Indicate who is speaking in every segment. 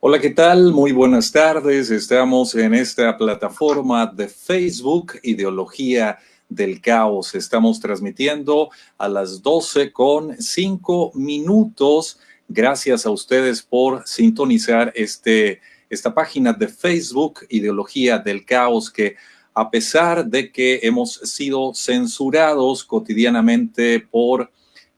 Speaker 1: Hola, ¿qué tal? Muy buenas tardes. Estamos en esta plataforma de Facebook, Ideología del Caos. Estamos transmitiendo a las 12:05. Gracias a ustedes por sintonizar esta página de Facebook, Ideología del Caos, que a pesar de que hemos sido censurados cotidianamente por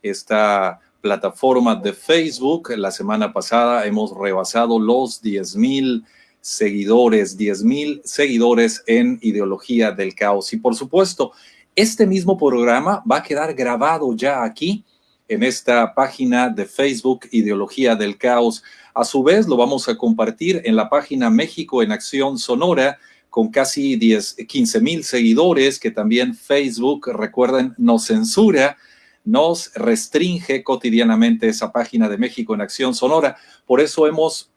Speaker 1: esta plataforma de Facebook, la semana pasada hemos rebasado los 10,000 seguidores, 10,000 seguidores en Ideología del Caos. Y por supuesto, este mismo programa va a quedar grabado ya aquí en esta página de Facebook, Ideología del Caos. A su vez, lo vamos a compartir en la página México en Acción Sonora, con casi 15,000 seguidores, que también Facebook, recuerden, nos censura, nos restringe cotidianamente esa página de México en Acción Sonora. Por eso hemos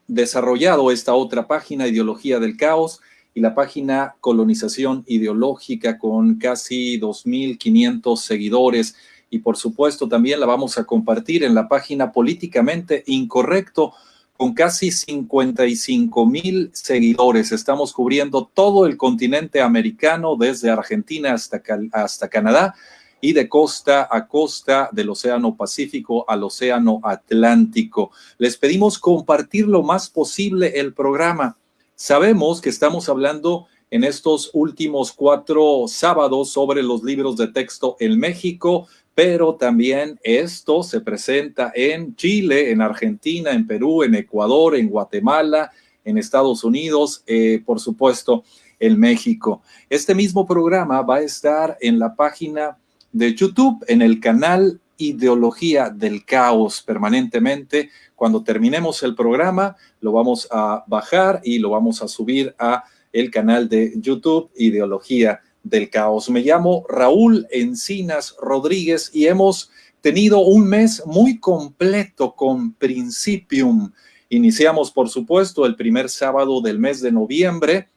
Speaker 1: desarrollado esta otra página, Ideología del Caos, y la página Colonización Ideológica, con casi 2,500 seguidores. Y por supuesto también la vamos a compartir en la página Políticamente Incorrecto, con casi 55,000 seguidores. Estamos cubriendo todo el continente americano, desde Argentina hasta Canadá, y de costa a costa, del Océano Pacífico al Océano Atlántico. Les pedimos compartir lo más posible el programa. Sabemos que estamos hablando en estos últimos 4 sábados sobre los libros de texto en México, pero también esto se presenta en Chile, en Argentina, en Perú, en Ecuador, en Guatemala, en Estados Unidos, por supuesto, en México. Este mismo programa va a estar en la página de YouTube, en el canal Ideología del Caos, permanentemente. Cuando terminemos el programa, lo vamos a bajar y lo vamos a subir a el canal de YouTube, Ideología del Caos. Me llamo Raúl Encinas Rodríguez y hemos tenido un mes muy completo con Principium. Iniciamos, por supuesto, el primer sábado del mes de noviembre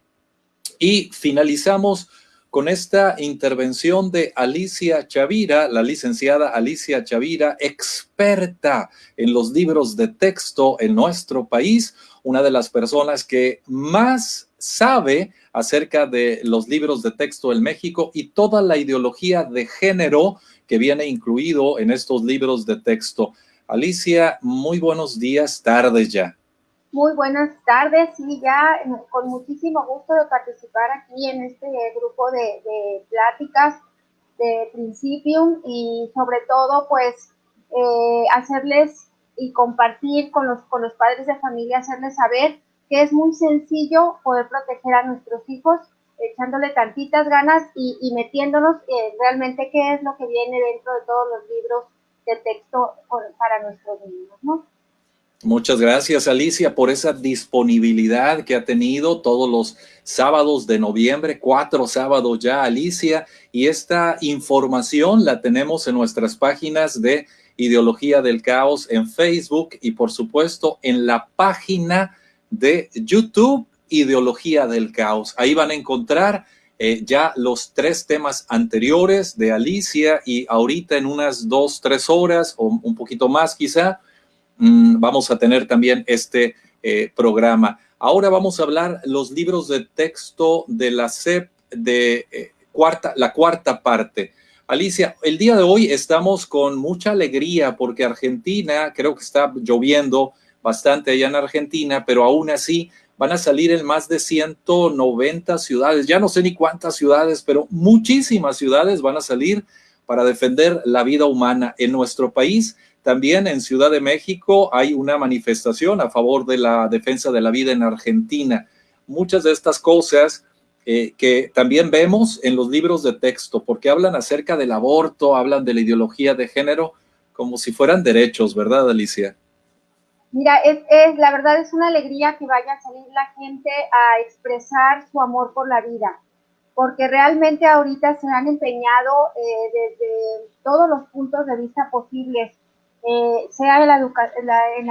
Speaker 1: y finalizamos con esta intervención de Alicia Chavira, la licenciada Alicia Chavira, experta en los libros de texto en nuestro país, una de las personas que más sabe acerca de los libros de texto en México y toda la ideología de género que viene incluido en estos libros de texto. Alicia, muy buenos días, tardes ya.
Speaker 2: Muy buenas tardes, sí, ya con muchísimo gusto de participar aquí en este grupo de pláticas de Principium y sobre todo pues hacerles y compartir con los padres de familia, hacerles saber que es muy sencillo poder proteger a nuestros hijos echándole tantitas ganas y metiéndonos realmente qué es lo que viene dentro de todos los libros de texto para nuestros niños, ¿no?
Speaker 1: Muchas gracias, Alicia, por esa disponibilidad que ha tenido todos los sábados de noviembre, 4 sábados ya, Alicia, y esta información la tenemos en nuestras páginas de Ideología del Caos en Facebook y, por supuesto, en la página de YouTube, Ideología del Caos. Ahí van a encontrar ya los 3 temas anteriores de Alicia, y ahorita en unas 2-3 horas o un poquito más quizá, vamos a tener también este programa. Ahora vamos a hablar los libros de texto de la SEP de la cuarta parte. Alicia, el día de hoy estamos con mucha alegría porque Argentina, creo que está lloviendo bastante allá en Argentina, pero aún así van a salir en más de 190 ciudades. Ya no sé ni cuántas ciudades, pero muchísimas ciudades van a salir para defender la vida humana en nuestro país. También en Ciudad de México hay una manifestación a favor de la defensa de la vida en Argentina. Muchas de estas cosas que también vemos en los libros de texto, porque hablan acerca del aborto, hablan de la ideología de género, como si fueran derechos, ¿verdad, Alicia?
Speaker 2: Mira, la verdad es una alegría que vaya a salir la gente a expresar su amor por la vida, porque realmente ahorita se han empeñado desde todos los puntos de vista posibles, sea en la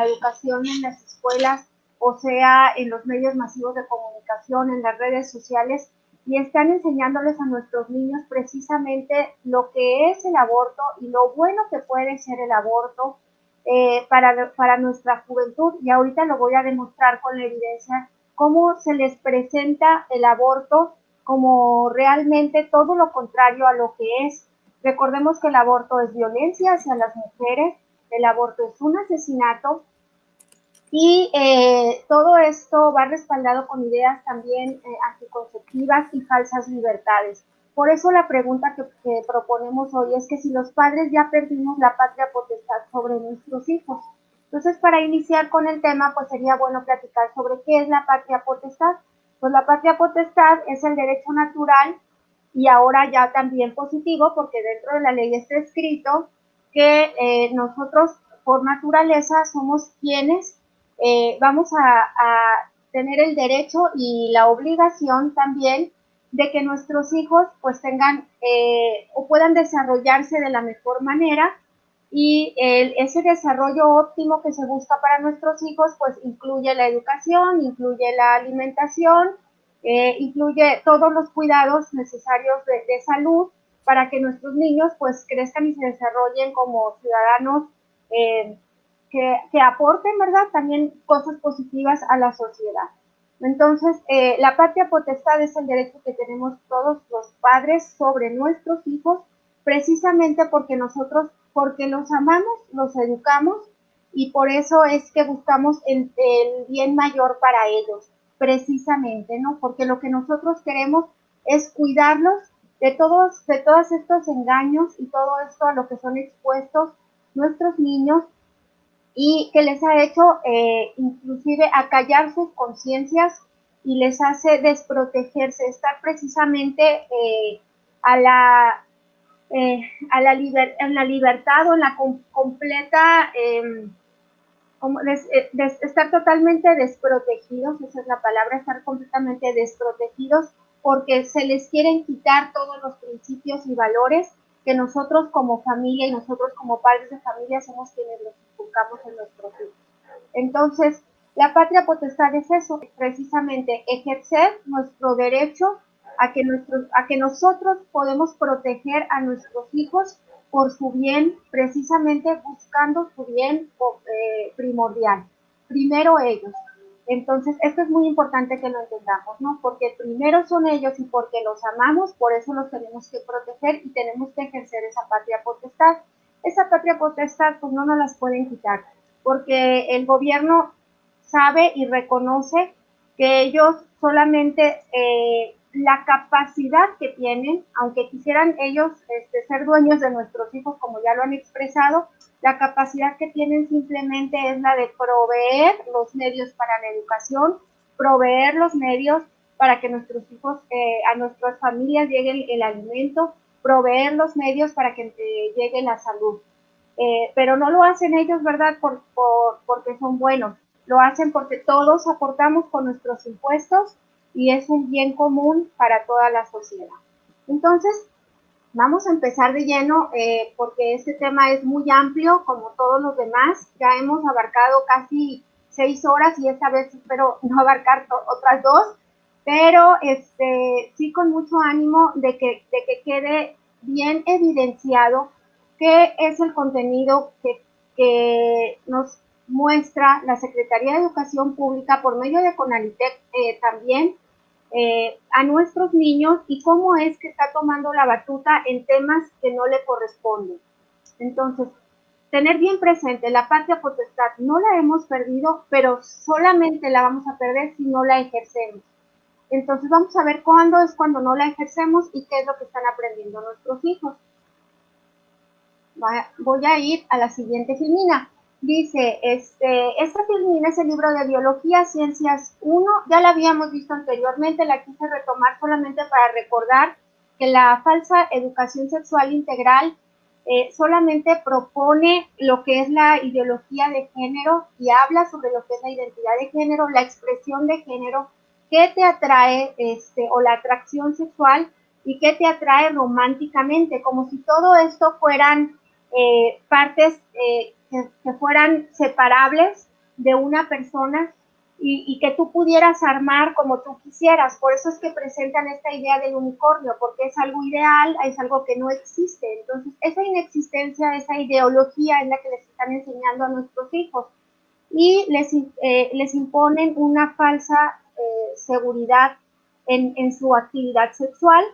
Speaker 2: educación en las escuelas o sea en los medios masivos de comunicación, en las redes sociales, y están enseñándoles a nuestros niños precisamente lo que es el aborto y lo bueno que puede ser el aborto, para nuestra juventud, y ahorita lo voy a demostrar con la evidencia, cómo se les presenta el aborto como realmente todo lo contrario a lo que es. Recordemos que el aborto es violencia hacia las mujeres, el aborto es un asesinato, y todo esto va respaldado con ideas también anticonceptivas y falsas libertades. Por eso la pregunta que proponemos hoy es que si los padres ya perdimos la patria potestad sobre nuestros hijos. Entonces, para iniciar con el tema, pues sería bueno platicar sobre qué es la patria potestad. Pues la patria potestad es el derecho natural y ahora ya también positivo, porque dentro de la ley está escrito que nosotros por naturaleza somos quienes vamos a tener el derecho y la obligación también de que nuestros hijos pues tengan o puedan desarrollarse de la mejor manera, y ese desarrollo óptimo que se busca para nuestros hijos pues incluye la educación, incluye la alimentación, incluye todos los cuidados necesarios de salud para que nuestros niños pues crezcan y se desarrollen como ciudadanos que aporten, ¿verdad?, también cosas positivas a la sociedad. Entonces, la patria potestad es el derecho que tenemos todos los padres sobre nuestros hijos, precisamente porque los amamos, los educamos, y por eso es que buscamos el bien mayor para ellos, precisamente, ¿no? Porque lo que nosotros queremos es cuidarlos de todos estos engaños y todo esto a lo que son expuestos nuestros niños, y que les ha hecho inclusive acallar sus conciencias y les hace desprotegerse, estar precisamente a la, en la libertad o en la completa, estar totalmente desprotegidos, esa es la palabra, estar completamente desprotegidos, porque se les quieren quitar todos los principios y valores que nosotros como familia y nosotros como padres de familia somos quienes los inculcamos en nuestros hijos. Entonces, la patria potestad es eso, precisamente ejercer nuestro derecho a que nosotros podemos proteger a nuestros hijos por su bien, precisamente buscando su bien primordial. Primero ellos. Entonces, esto es muy importante que lo entendamos, ¿no? Porque primero son ellos y porque los amamos, por eso los tenemos que proteger y tenemos que ejercer esa patria potestad. Esa patria potestad, pues no nos las pueden quitar, porque el gobierno sabe y reconoce que ellos solamente la capacidad que tienen, aunque quisieran ellos ser dueños de nuestros hijos, como ya lo han expresado, la capacidad que tienen simplemente es la de proveer los medios para la educación, proveer los medios para que nuestros hijos, a nuestras familias llegue el alimento, proveer los medios para que llegue la salud. Pero no lo hacen ellos, ¿verdad?, porque son buenos. Lo hacen porque todos aportamos con nuestros impuestos y es un bien común para toda la sociedad. Entonces, vamos a empezar de lleno porque este tema es muy amplio, como todos los demás. Ya hemos abarcado casi 6 horas y esta vez espero no abarcar otras 2, pero sí con mucho ánimo de que quede bien evidenciado qué es el contenido que nos muestra la Secretaría de Educación Pública por medio de CONALITEC también a nuestros niños, y cómo es que está tomando la batuta en temas que no le corresponden. Entonces, tener bien presente, la patria potestad no la hemos perdido, pero solamente la vamos a perder si no la ejercemos. Entonces, vamos a ver cuándo es cuando no la ejercemos y qué es lo que están aprendiendo nuestros hijos. Voy a ir a la siguiente filmina. Dice, esta filmina es el libro de Biología, Ciencias 1, ya la habíamos visto anteriormente, la quise retomar solamente para recordar que la falsa educación sexual integral solamente propone lo que es la ideología de género y habla sobre lo que es la identidad de género, la expresión de género, qué te atrae o la atracción sexual y qué te atrae románticamente, como si todo esto fueran partes que fueran separables de una persona, y que tú pudieras armar como tú quisieras. Por eso es que presentan esta idea del unicornio, porque es algo ideal, es algo que no existe. Entonces, esa inexistencia, esa ideología es la que les están enseñando a nuestros hijos y les imponen una falsa seguridad en su actividad sexual,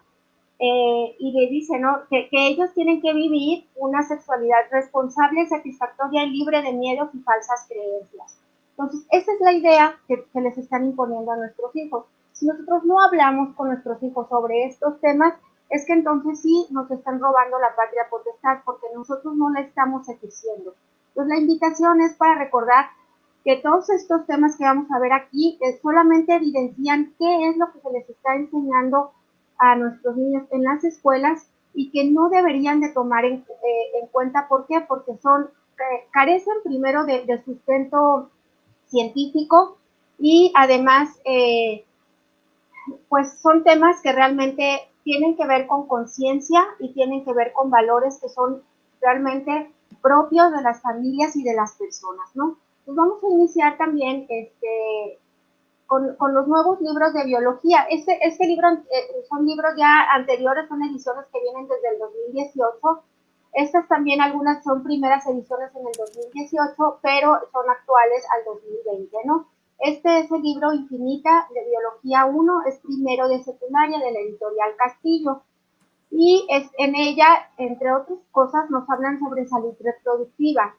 Speaker 2: y le dicen, ¿no?, que ellos tienen que vivir una sexualidad responsable, satisfactoria y libre de miedos y falsas creencias. Entonces, esa es la idea que les están imponiendo a nuestros hijos. Si nosotros no hablamos con nuestros hijos sobre estos temas, es que entonces sí nos están robando la patria potestad, porque nosotros no la estamos ejerciendo. Entonces, la invitación es para recordar que todos estos temas que vamos a ver aquí solamente evidencian qué es lo que se les está enseñando a nuestros niños en las escuelas y que no deberían de tomar en cuenta. ¿Por qué? Porque carecen primero de sustento científico y además pues son temas que realmente tienen que ver con conciencia y tienen que ver con valores que son realmente propios de las familias y de las personas, ¿no? Pues vamos a iniciar también con los nuevos libros de biología. Este libro son libros ya anteriores, son ediciones que vienen desde el 2018. Estas también, algunas son primeras ediciones en el 2018, pero son actuales al 2020, ¿no? Este es el libro Infinita de Biología 1, es primero de secundaria, de la editorial Castillo. Y en ella, entre otras cosas, nos hablan sobre salud reproductiva.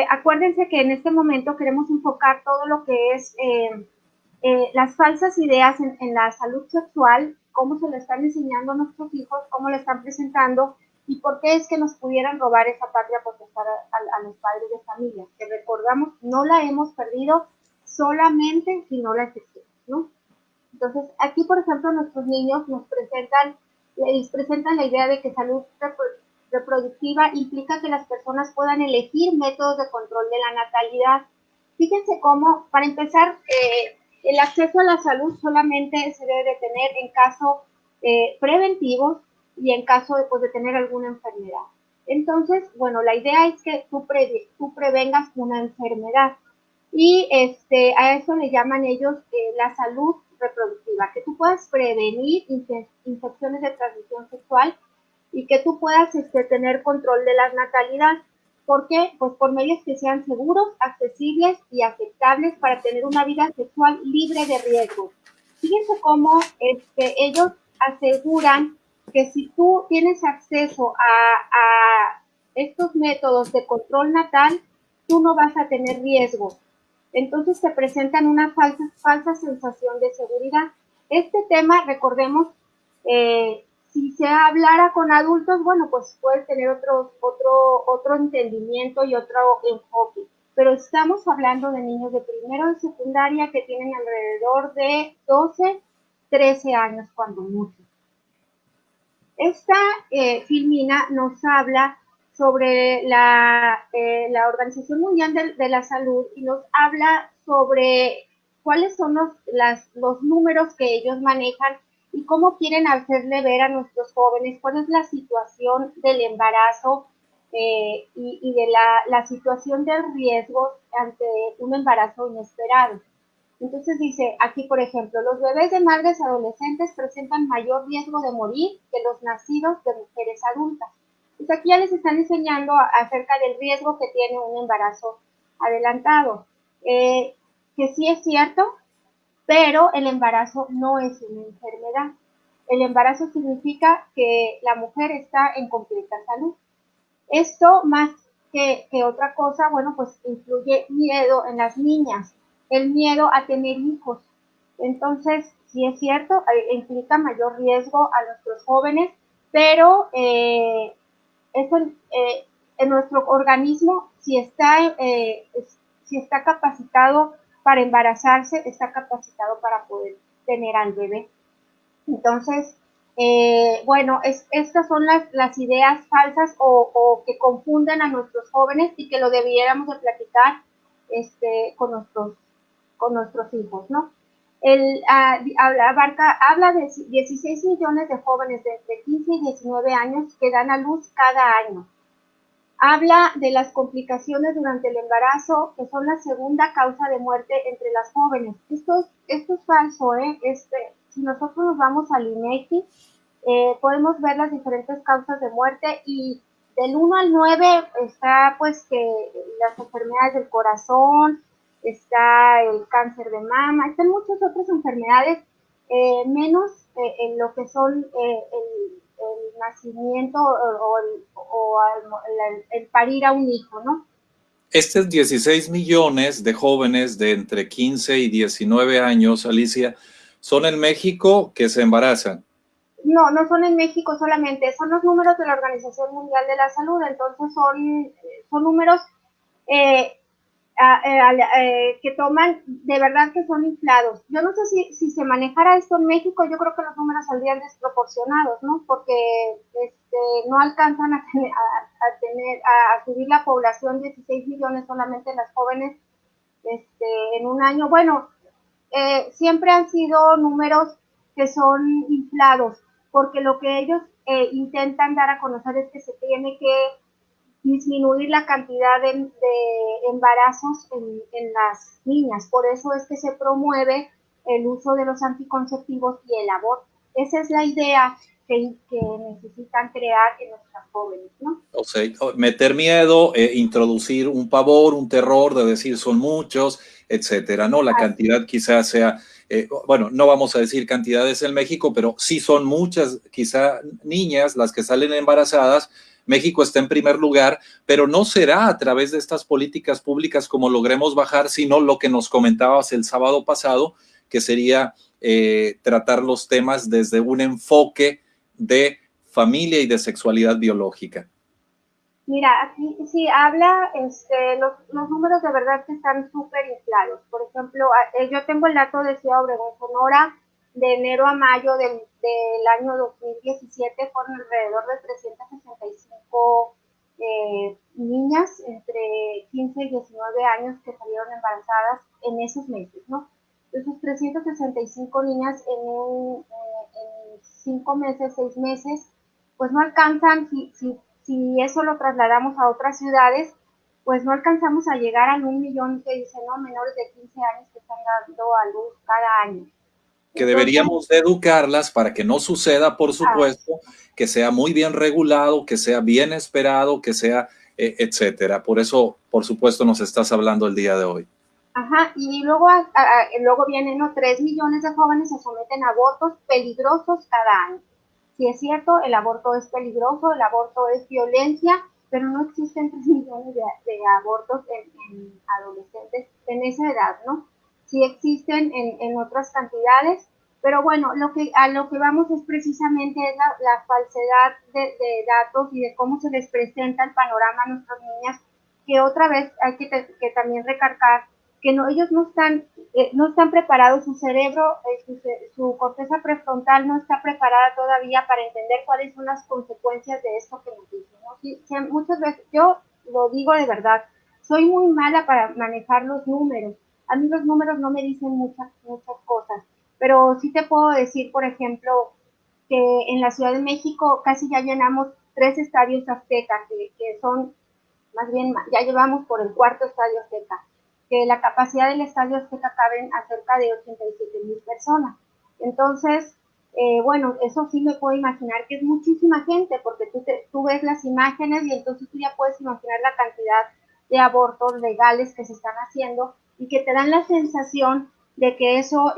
Speaker 2: Acuérdense que en este momento queremos enfocar todo lo que es las falsas ideas en la salud sexual, cómo se lo están enseñando a nuestros hijos, cómo lo están presentando y por qué es que nos pudieran robar esa patria potestad a los padres de familia. Que recordamos, no la hemos perdido solamente si no la ejercemos, ¿no? Entonces, aquí, por ejemplo, nuestros niños les presentan la idea de que salud reproductiva implica que las personas puedan elegir métodos de control de la natalidad. Fíjense cómo, para empezar, el acceso a la salud solamente se debe de tener en casos preventivos y en caso de tener alguna enfermedad. Entonces, bueno, la idea es que tú prevengas una enfermedad y a eso le llaman ellos la salud reproductiva, que tú puedas prevenir infecciones de transmisión sexual y que tú puedas tener control de la natalidad. ¿Por qué? Pues por medios que sean seguros, accesibles y aceptables para tener una vida sexual libre de riesgos. Fíjense cómo ellos aseguran que si tú tienes acceso a estos métodos de control natal, tú no vas a tener riesgos. Entonces te presentan una falsa sensación de seguridad. Este tema, recordemos, si se hablara con adultos, bueno, pues puedes tener otro entendimiento y otro enfoque. Pero estamos hablando de niños de primero de secundaria que tienen alrededor de 12, 13 años cuando mucho. Esta filmina nos habla sobre la Organización Mundial de la Salud y nos habla sobre cuáles son los números que ellos manejan y cómo quieren hacerle ver a nuestros jóvenes cuál es la situación del embarazo y de la situación del riesgo ante un embarazo inesperado. Entonces dice aquí, por ejemplo, los bebés de madres adolescentes presentan mayor riesgo de morir que los nacidos de mujeres adultas. Pues aquí ya les están enseñando acerca del riesgo que tiene un embarazo adelantado, que sí es cierto, pero el embarazo no es una enfermedad. El embarazo significa que la mujer está en completa salud. Esto más que otra cosa, bueno, pues influye miedo en las niñas, el miedo a tener hijos. Entonces, sí es cierto, implica mayor riesgo a nuestros jóvenes, pero eso en nuestro organismo, si está capacitado para embarazarse, está capacitado para poder tener al bebé. Entonces, bueno, estas son las ideas falsas o que confunden a nuestros jóvenes y que lo debiéramos de platicar con nuestros hijos, ¿no? Habla de 16 millones de jóvenes de entre 15 y 19 años que dan a luz cada año. habla de las complicaciones durante el embarazo, que son la segunda causa de muerte entre las jóvenes. Esto es falso, ¿eh? Si nosotros nos vamos al INEGI, podemos ver las diferentes causas de muerte y del 1 al 9 está pues que las enfermedades del corazón, está el cáncer de mama, están muchas otras enfermedades, menos en lo que son el nacimiento o el parir a un hijo, ¿no?
Speaker 1: Estos 16 millones de jóvenes de entre 15 y 19 años, Alicia, son en México que se embarazan.
Speaker 2: No, no son en México solamente, son los números de la Organización Mundial de la Salud, entonces son números eh, que toman, de verdad que son inflados. Yo no sé si se manejara esto en México, yo creo que los números saldrían desproporcionados, ¿no? Porque no alcanzan a subir la población, 16 millones solamente las jóvenes en un año. Bueno, siempre han sido números que son inflados, porque lo que ellos intentan dar a conocer es que se tiene que disminuir la cantidad de embarazos en las niñas. Por eso es que se promueve el uso de los anticonceptivos y el aborto. Esa es la idea que necesitan crear en nuestras jóvenes, ¿no?
Speaker 1: O sea, meter miedo, introducir un pavor, un terror de decir son muchos, etcétera, ¿no? La cantidad quizás sea, bueno, no vamos a decir cantidades en México, pero sí son muchas, quizá niñas las que salen embarazadas. México está en primer lugar, pero no será a través de estas políticas públicas como logremos bajar, sino lo que nos comentabas el sábado pasado, que sería tratar los temas desde un enfoque de familia y de sexualidad biológica.
Speaker 2: Mira, aquí sí habla, los números de verdad que están súper inflados. Por ejemplo, yo tengo el dato de Ciudad Obregón, Sonora, de enero a mayo del año 2017 fueron alrededor de 365 niñas entre 15 y 19 años que salieron embarazadas en esos meses, ¿no? Esos 365 niñas en 5 meses, 6 meses, pues no alcanzan, si eso lo trasladamos a otras ciudades, pues no alcanzamos a llegar al 1 millón que dicen, ¿no? Menores de 15 años que están dando a luz cada año.
Speaker 1: Que deberíamos de educarlas para que no suceda, por supuesto, que sea muy bien regulado, que sea bien esperado, que sea, etcétera. Por eso, por supuesto, nos estás hablando el día de hoy.
Speaker 2: Ajá, y luego, luego vienen, ¿no? 3 millones de jóvenes se someten a abortos peligrosos cada año. Si es cierto, el aborto es peligroso, el aborto es violencia, pero no existen 3 millones de abortos en adolescentes en esa edad, ¿no? Sí existen en otras cantidades, pero bueno, a lo que vamos es precisamente la falsedad de datos y de cómo se les presenta el panorama a nuestras niñas, que otra vez hay que también recargar que ellos no están preparados, su cerebro, su corteza prefrontal no está preparada todavía para entender cuáles son las consecuencias de esto que nos dicen, ¿no? Sí, muchas veces, yo lo digo de verdad, soy muy mala para manejar los números. A mí los números no me dicen muchas cosas, pero sí te puedo decir, por ejemplo, que en la Ciudad de México casi ya llenamos 3 estadios Azteca, que son, más bien, ya llevamos por el 4.º estadio Azteca, que la capacidad del estadio Azteca caben a cerca de 87,000 personas. Entonces, bueno, eso sí me puedo imaginar que es muchísima gente, porque tú ves las imágenes y entonces tú ya puedes imaginar la cantidad de abortos legales que se están haciendo y que te dan la sensación de que eso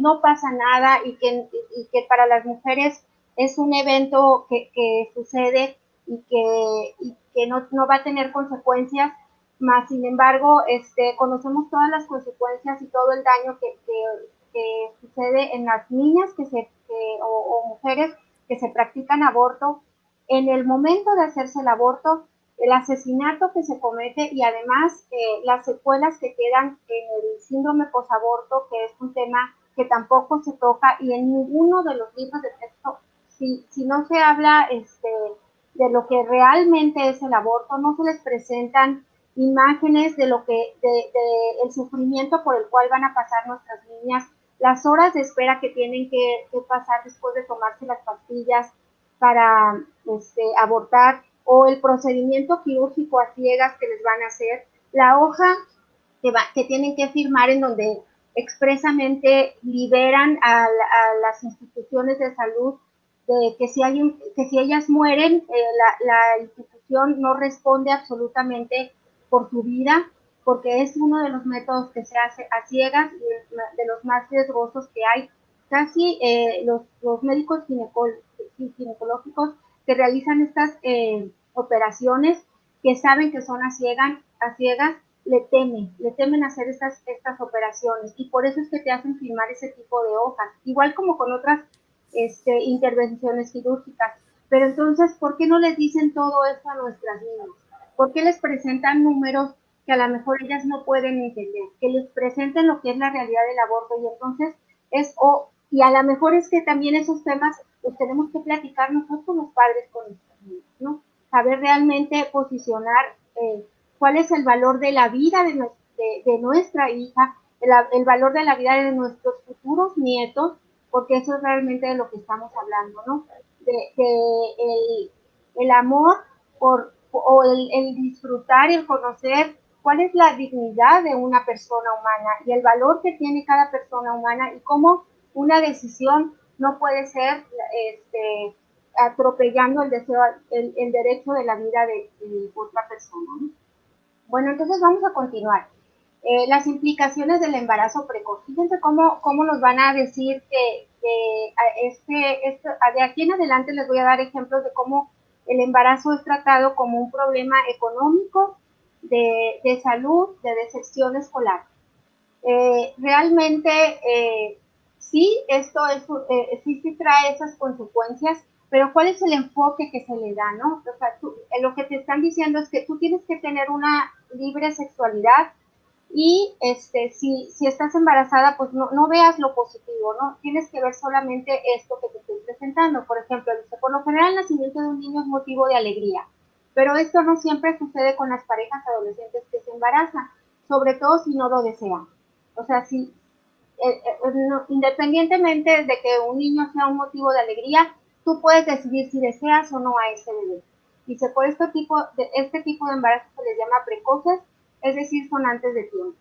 Speaker 2: no pasa nada y que para las mujeres es un evento que sucede y que no va a tener consecuencias, más sin embargo, conocemos todas las consecuencias y todo el daño que sucede en las niñas o mujeres que se practican aborto, en el momento de hacerse el aborto, el asesinato que se comete y además las secuelas que quedan en el síndrome posaborto, que es un tema que tampoco se toca y en ninguno de los libros de texto, si no se habla de lo que realmente es el aborto, no se les presentan imágenes de el sufrimiento por el cual van a pasar nuestras niñas, las horas de espera que tienen que pasar después de tomarse las pastillas para abortar, o el procedimiento quirúrgico a ciegas que les van a hacer, la hoja que tienen que firmar en donde expresamente liberan a las instituciones de salud de que si ellas mueren, la institución no responde absolutamente por su vida, porque es uno de los métodos que se hace a ciegas y de los más riesgosos que hay. Casi los médicos ginecológicos que realizan estas operaciones, que saben que son a ciegas, le temen hacer estas operaciones, y por eso es que te hacen firmar ese tipo de hojas, igual como con otras intervenciones quirúrgicas. Pero entonces, ¿por qué no les dicen todo eso a nuestras niñas? ¿Por qué les presentan números que a lo mejor ellas no pueden entender? Que les presenten lo que es la realidad del aborto, y entonces y a lo mejor es que también esos temas los tenemos que platicar nosotros los padres con nuestros niños, ¿no? Saber realmente posicionar cuál es el valor de la vida de nuestra hija, el valor de la vida de nuestros futuros nietos, porque eso es realmente de lo que estamos hablando, ¿no? El amor o el disfrutar, el conocer cuál es la dignidad de una persona humana y el valor que tiene cada persona humana, y cómo una decisión no puede ser atropellando el derecho de la vida de otra persona, ¿no? Bueno, entonces vamos a continuar. Las implicaciones del embarazo precoz. Fíjense cómo nos van a decir que de aquí en adelante les voy a dar ejemplos de cómo el embarazo es tratado como un problema económico, de salud, de deserción escolar. Realmente sí, sí trae esas consecuencias, pero ¿cuál es el enfoque que se le da, no? O sea, lo que te están diciendo es que tú tienes que tener una libre sexualidad, y si estás embarazada, pues no veas lo positivo, ¿no? Tienes que ver solamente esto que te estoy presentando. Por ejemplo, dice, por lo general el nacimiento de un niño es motivo de alegría, pero esto no siempre sucede con las parejas adolescentes que se embarazan, sobre todo si no lo desean. O sea, independientemente de que un niño sea un motivo de alegría, tú puedes decidir si deseas o no a ese bebé. Dice, por este tipo de embarazos se les llama precoces, es decir, son antes de tiempo.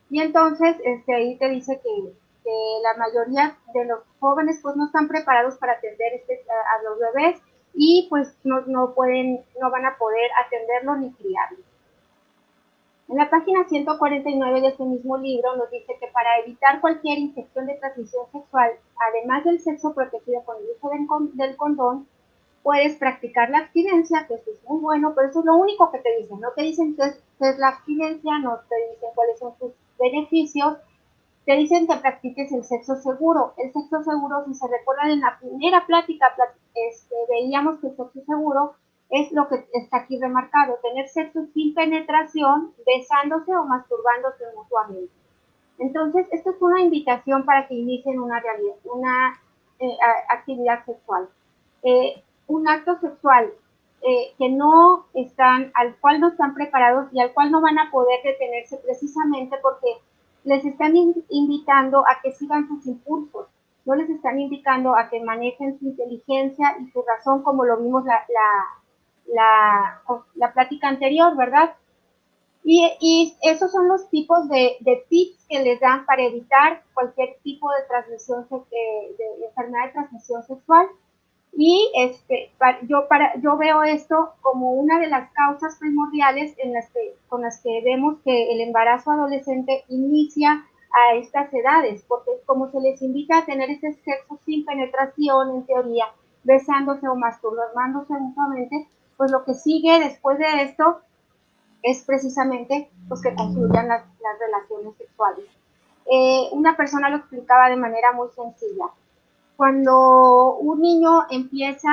Speaker 2: Y entonces ahí te dice que la mayoría de los jóvenes pues no están preparados para atender a los bebés, y pues no van a poder atenderlos ni criarlos. En la página 149 de este mismo libro nos dice que para evitar cualquier infección de transmisión sexual, además del sexo protegido con el uso del condón, puedes practicar la abstinencia, que eso es muy bueno, pero eso es lo único que te dicen. No te dicen qué es la abstinencia, no te dicen cuáles son sus beneficios, te dicen que practiques el sexo seguro. El sexo seguro, si se recuerdan en la primera plática, veíamos que el sexo seguro es lo que está aquí remarcado: tener sexo sin penetración, besándose o masturbándose mutuamente. Entonces, esto es una invitación para que inicien una actividad sexual. Un acto sexual al cual no están preparados y al cual no van a poder detenerse, precisamente porque les están invitando a que sigan sus impulsos, no les están indicando a que manejen su inteligencia y su razón, como lo vimos la plática anterior, ¿verdad? Y esos son los tipos de tips que les dan para evitar cualquier tipo de transmisión, de enfermedad de transmisión sexual. Y yo veo esto como una de las causas primordiales con las que vemos que el embarazo adolescente inicia a estas edades, porque como se les invita a tener ese sexo sin penetración, en teoría, besándose o masturbándose mutuamente, pues lo que sigue después de esto es precisamente pues que concluyan las relaciones sexuales. Una persona lo explicaba de manera muy sencilla. Cuando un niño empieza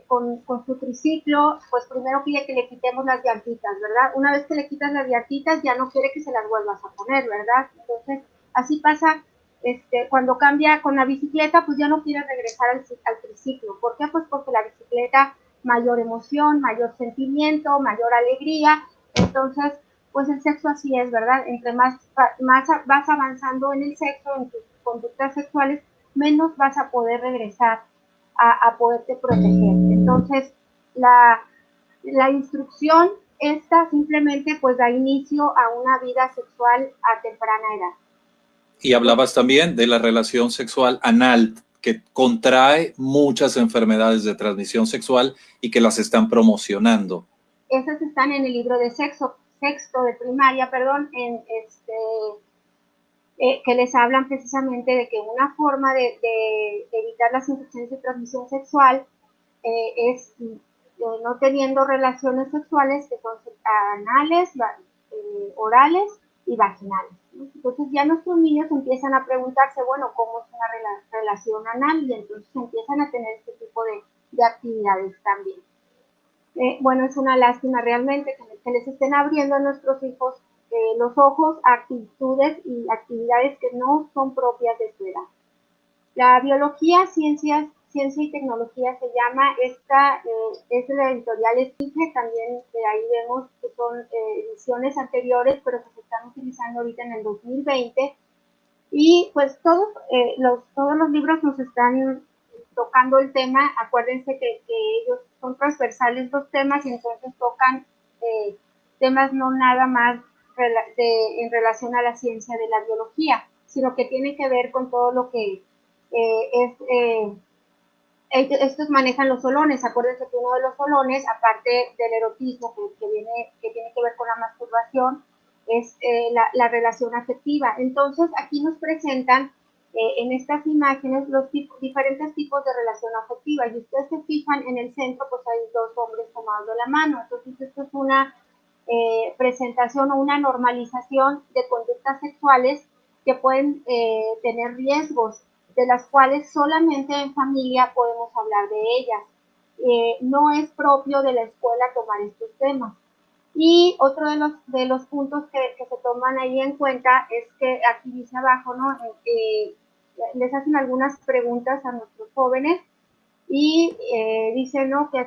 Speaker 2: con su triciclo, pues primero pide que le quitemos las llantitas, ¿verdad? Una vez que le quitas las llantitas, ya no quiere que se las vuelvas a poner, ¿verdad? Entonces, así pasa cuando cambia con la bicicleta, pues ya no quiere regresar al triciclo. ¿Por qué? Pues porque la bicicleta, mayor emoción, mayor sentimiento, mayor alegría. Entonces, pues el sexo así es, ¿verdad? Entre más vas avanzando en el sexo, en tus conductas sexuales, menos vas a poder regresar a poderte proteger. Entonces, La instrucción, esta simplemente pues da inicio a una vida sexual a temprana edad.
Speaker 1: Y hablabas también de la relación sexual anal, que contrae muchas enfermedades de transmisión sexual y que las están promocionando.
Speaker 2: Esas están en el libro de sexto de primaria, perdón, que les hablan precisamente de que una forma de evitar las infecciones de transmisión sexual es no teniendo relaciones sexuales que son anales, orales y vaginales, ¿no? Entonces ya nuestros niños empiezan a preguntarse, bueno, ¿cómo es una relación anal? Y entonces empiezan a tener este tipo de actividades también. Bueno, es una lástima realmente que les estén abriendo a nuestros hijos los ojos a actitudes y actividades que no son propias de su edad. La biología, ciencia y tecnología se llama, esta es de la editorial Esfinge, también ahí vemos que son ediciones anteriores, pero que se están utilizando ahorita en el 2020. Y pues todos los libros nos están tocando el tema. Acuérdense que ellos son transversales los temas y entonces tocan temas no nada más en relación a la ciencia de la biología, sino que tiene que ver con todo lo que estos manejan los solones. Acuérdense que uno de los solones, aparte del erotismo que tiene que ver con la masturbación, es la relación afectiva. Entonces, aquí nos presentan en estas imágenes los diferentes tipos de relación afectiva. Y ustedes se fijan en el centro, pues hay dos hombres tomados de la mano. Entonces, esto es una presentación o una normalización de conductas sexuales que pueden tener riesgos, de las cuales solamente en familia podemos hablar de ellas. No es propio de la escuela tomar estos temas. Y otro de los puntos que se toman ahí en cuenta es que aquí dice abajo, ¿no? Les hacen algunas preguntas a nuestros jóvenes y dicen, ¿no? Que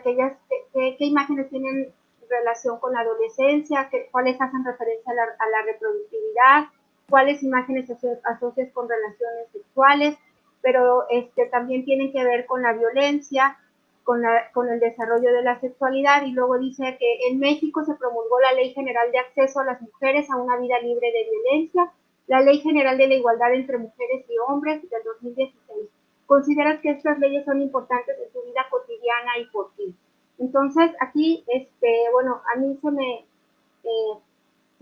Speaker 2: qué imágenes tienen relación con la adolescencia, cuáles hacen referencia a la reproductividad, cuáles imágenes asocias con relaciones sexuales, pero también tienen que ver con la violencia, con el desarrollo de la sexualidad. Y luego dice que en México se promulgó la Ley General de Acceso a las Mujeres a una Vida Libre de Violencia, la Ley General de la Igualdad entre Mujeres y Hombres del 2016. ¿Consideras que estas leyes son importantes en tu vida cotidiana y por qué? Entonces, aquí, bueno, a mí se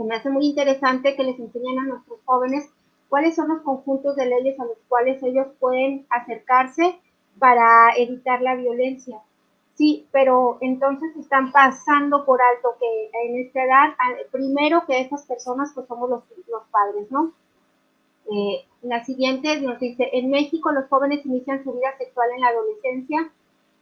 Speaker 2: me hace muy interesante que les enseñen a nuestros jóvenes cuáles son los conjuntos de leyes a los cuales ellos pueden acercarse para evitar la violencia. Sí, pero entonces están pasando por alto que en esta edad, primero que esas personas pues somos los padres, ¿no? La siguiente nos dice, en México los jóvenes inician su vida sexual en la adolescencia.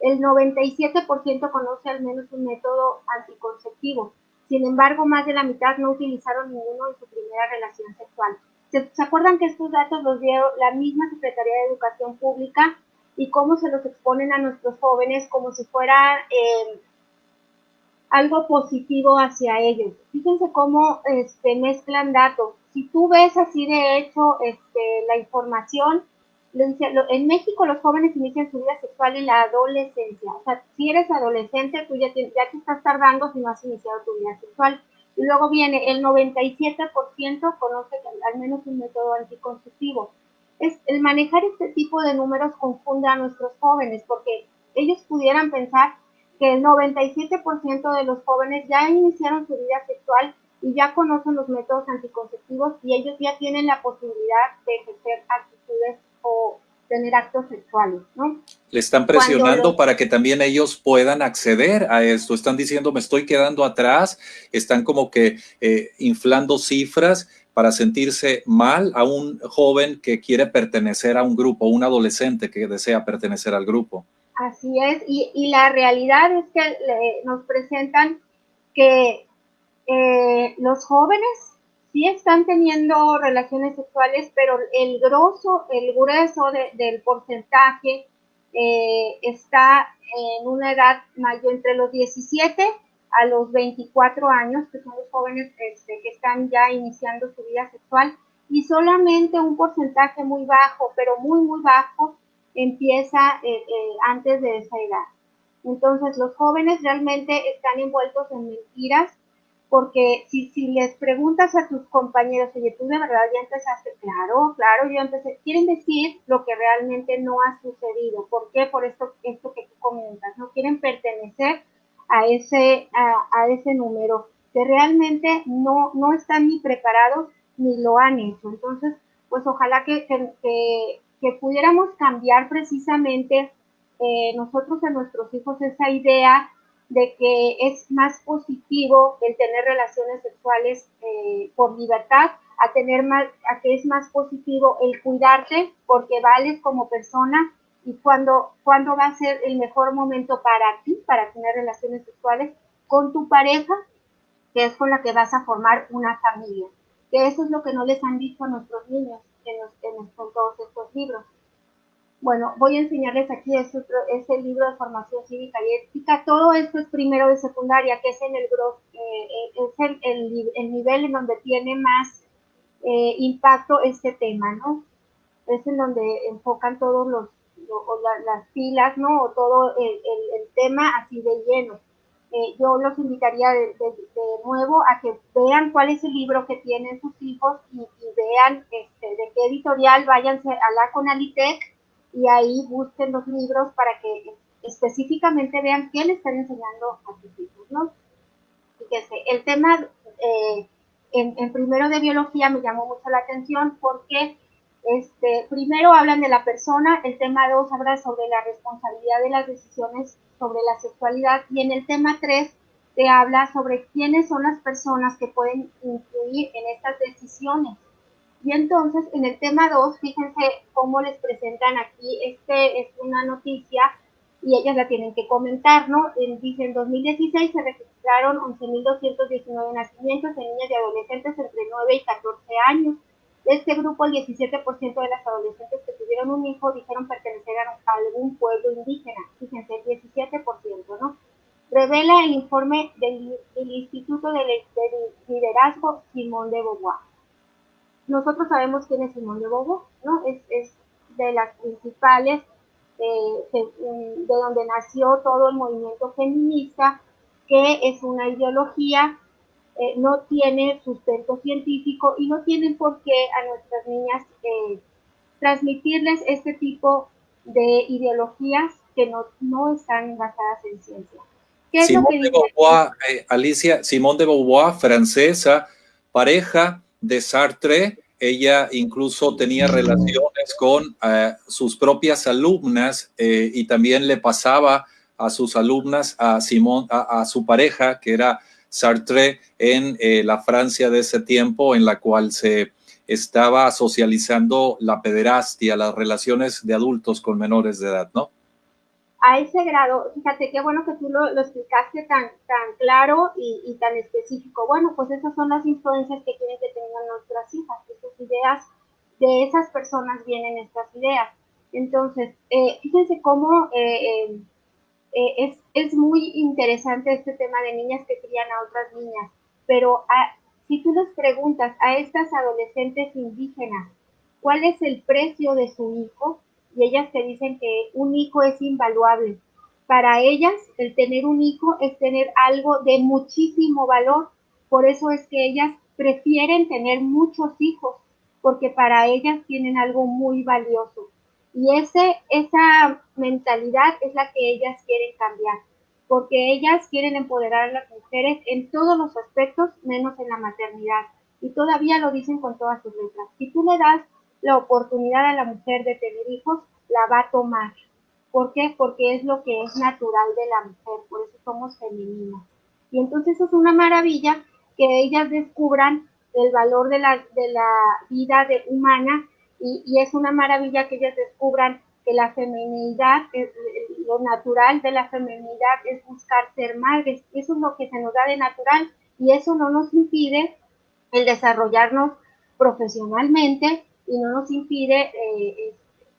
Speaker 2: El 97% conoce al menos un método anticonceptivo. Sin embargo, más de la mitad no utilizaron ninguno en su primera relación sexual. ¿Se acuerdan que estos datos los dio la misma Secretaría de Educación Pública y cómo se los exponen a nuestros jóvenes como si fuera algo positivo hacia ellos? Fíjense cómo mezclan datos. Si tú ves así de hecho la información, en México los jóvenes inician su vida sexual en la adolescencia. O sea, si eres adolescente, tú ya te estás tardando si no has iniciado tu vida sexual. Y luego viene el 97% conoce al menos un método anticonceptivo. El manejar este tipo de números confunde a nuestros jóvenes porque ellos pudieran pensar que el 97% de los jóvenes ya iniciaron su vida sexual y ya conocen los métodos anticonceptivos y ellos ya tienen la posibilidad de ejercer actitudes o tener actos sexuales, ¿no?
Speaker 1: Le están presionando para que también ellos puedan acceder a esto. Están diciendo, me estoy quedando atrás. Están como que inflando cifras para sentirse mal a un joven que quiere pertenecer a un grupo, un adolescente que desea pertenecer al grupo.
Speaker 2: Así es, y la realidad es que nos presentan que los jóvenes sí están teniendo relaciones sexuales, pero el grueso del porcentaje está en una edad mayor, entre los 17 a los 24 años, que son los jóvenes que están ya iniciando su vida sexual, y solamente un porcentaje muy bajo, pero muy, muy bajo, empieza antes de esa edad. Entonces, los jóvenes realmente están envueltos en mentiras, porque si les preguntas a tus compañeros, oye, tú de verdad ya empezaste, claro, claro, yo empecé, quieren decir lo que realmente no ha sucedido. ¿Por qué? Por esto que tú comentas, no quieren pertenecer a ese número, que realmente no están ni preparados ni lo han hecho. Entonces, pues ojalá que pudiéramos cambiar precisamente nosotros a nuestros hijos esa idea de que es más positivo el tener relaciones sexuales por libertad, a que es más positivo el cuidarte porque vales como persona, y cuando va a ser el mejor momento para ti, para tener relaciones sexuales con tu pareja, que es con la que vas a formar una familia. Que eso es lo que no les han dicho a nuestros niños en todos estos libros. Bueno, voy a enseñarles aquí es el libro de formación cívica y ética. Todo esto es primero de secundaria, que es el nivel en donde tiene más impacto este tema, ¿no? Es en donde enfocan todos las pilas, ¿no? O todo el tema así de lleno. Yo los invitaría de nuevo a que vean cuál es el libro que tienen sus hijos y vean de qué editorial, váyanse a la Conalitec y ahí busquen los libros para que específicamente vean qué le están enseñando a sus hijos, ¿no? Fíjense, el tema en primero de biología me llamó mucho la atención porque primero hablan de la persona, el tema 2 habla sobre la responsabilidad de las decisiones sobre la sexualidad, y en el tema 3 te habla sobre quiénes son las personas que pueden influir en estas decisiones. Y entonces en el tema 2, fíjense cómo les presentan aquí, es una noticia y ellas la tienen que comentar, ¿no? Dice, en 2016 se registraron 11.219 nacimientos de niñas y adolescentes entre 9 y 14 años. De este grupo, el 17% de las adolescentes que tuvieron un hijo dijeron pertenecer a algún pueblo indígena. Fíjense, el 17%, ¿no? Revela el informe del Instituto de Liderazgo Simón de Beauvoir. Nosotros sabemos quién es Simón de Beauvoir, ¿no? Es de las principales, de donde nació todo el movimiento feminista, que es una ideología, no tiene sustento científico y no tienen por qué a nuestras niñas transmitirles este tipo de ideologías que no están basadas en ciencia. ¿Qué es lo
Speaker 1: Simone
Speaker 2: que
Speaker 1: de
Speaker 2: dice
Speaker 1: Beauvoir, Alicia, Simone de Beauvoir, francesa, pareja de Sartre. Ella incluso tenía relaciones con sus propias alumnas y también le pasaba a sus alumnas a su pareja, que era Sartre, en la Francia de ese tiempo, en la cual se estaba socializando la pederastia, las relaciones de adultos con menores de edad, ¿no?
Speaker 2: A ese grado? Fíjate qué bueno que tú lo explicaste tan claro y tan específico. Bueno, pues esas son las influencias que quieren que tengan nuestras hijas, esas ideas, de esas personas vienen estas ideas. Entonces, fíjense cómo es muy interesante este tema de niñas que crían a otras niñas, pero si tú les preguntas a estas adolescentes indígenas cuál es el precio de su hijo, y ellas te dicen que un hijo es invaluable. Para ellas, el tener un hijo es tener algo de muchísimo valor. Por eso es que ellas prefieren tener muchos hijos, porque para ellas tienen algo muy valioso. Y esa mentalidad es la que ellas quieren cambiar, porque ellas quieren empoderar a las mujeres en todos los aspectos, menos en la maternidad. Y todavía lo dicen con todas sus letras. Si tú le das la oportunidad a la mujer de tener hijos, la va a tomar. ¿Por qué? Porque es lo que es natural de la mujer, por eso somos femeninas. Y entonces es una maravilla que ellas descubran el valor de la vida humana, y es una maravilla que ellas descubran que la feminidad, lo natural de la feminidad es buscar ser madres. Eso es lo que se nos da de natural, y eso no nos impide el desarrollarnos profesionalmente y no nos impide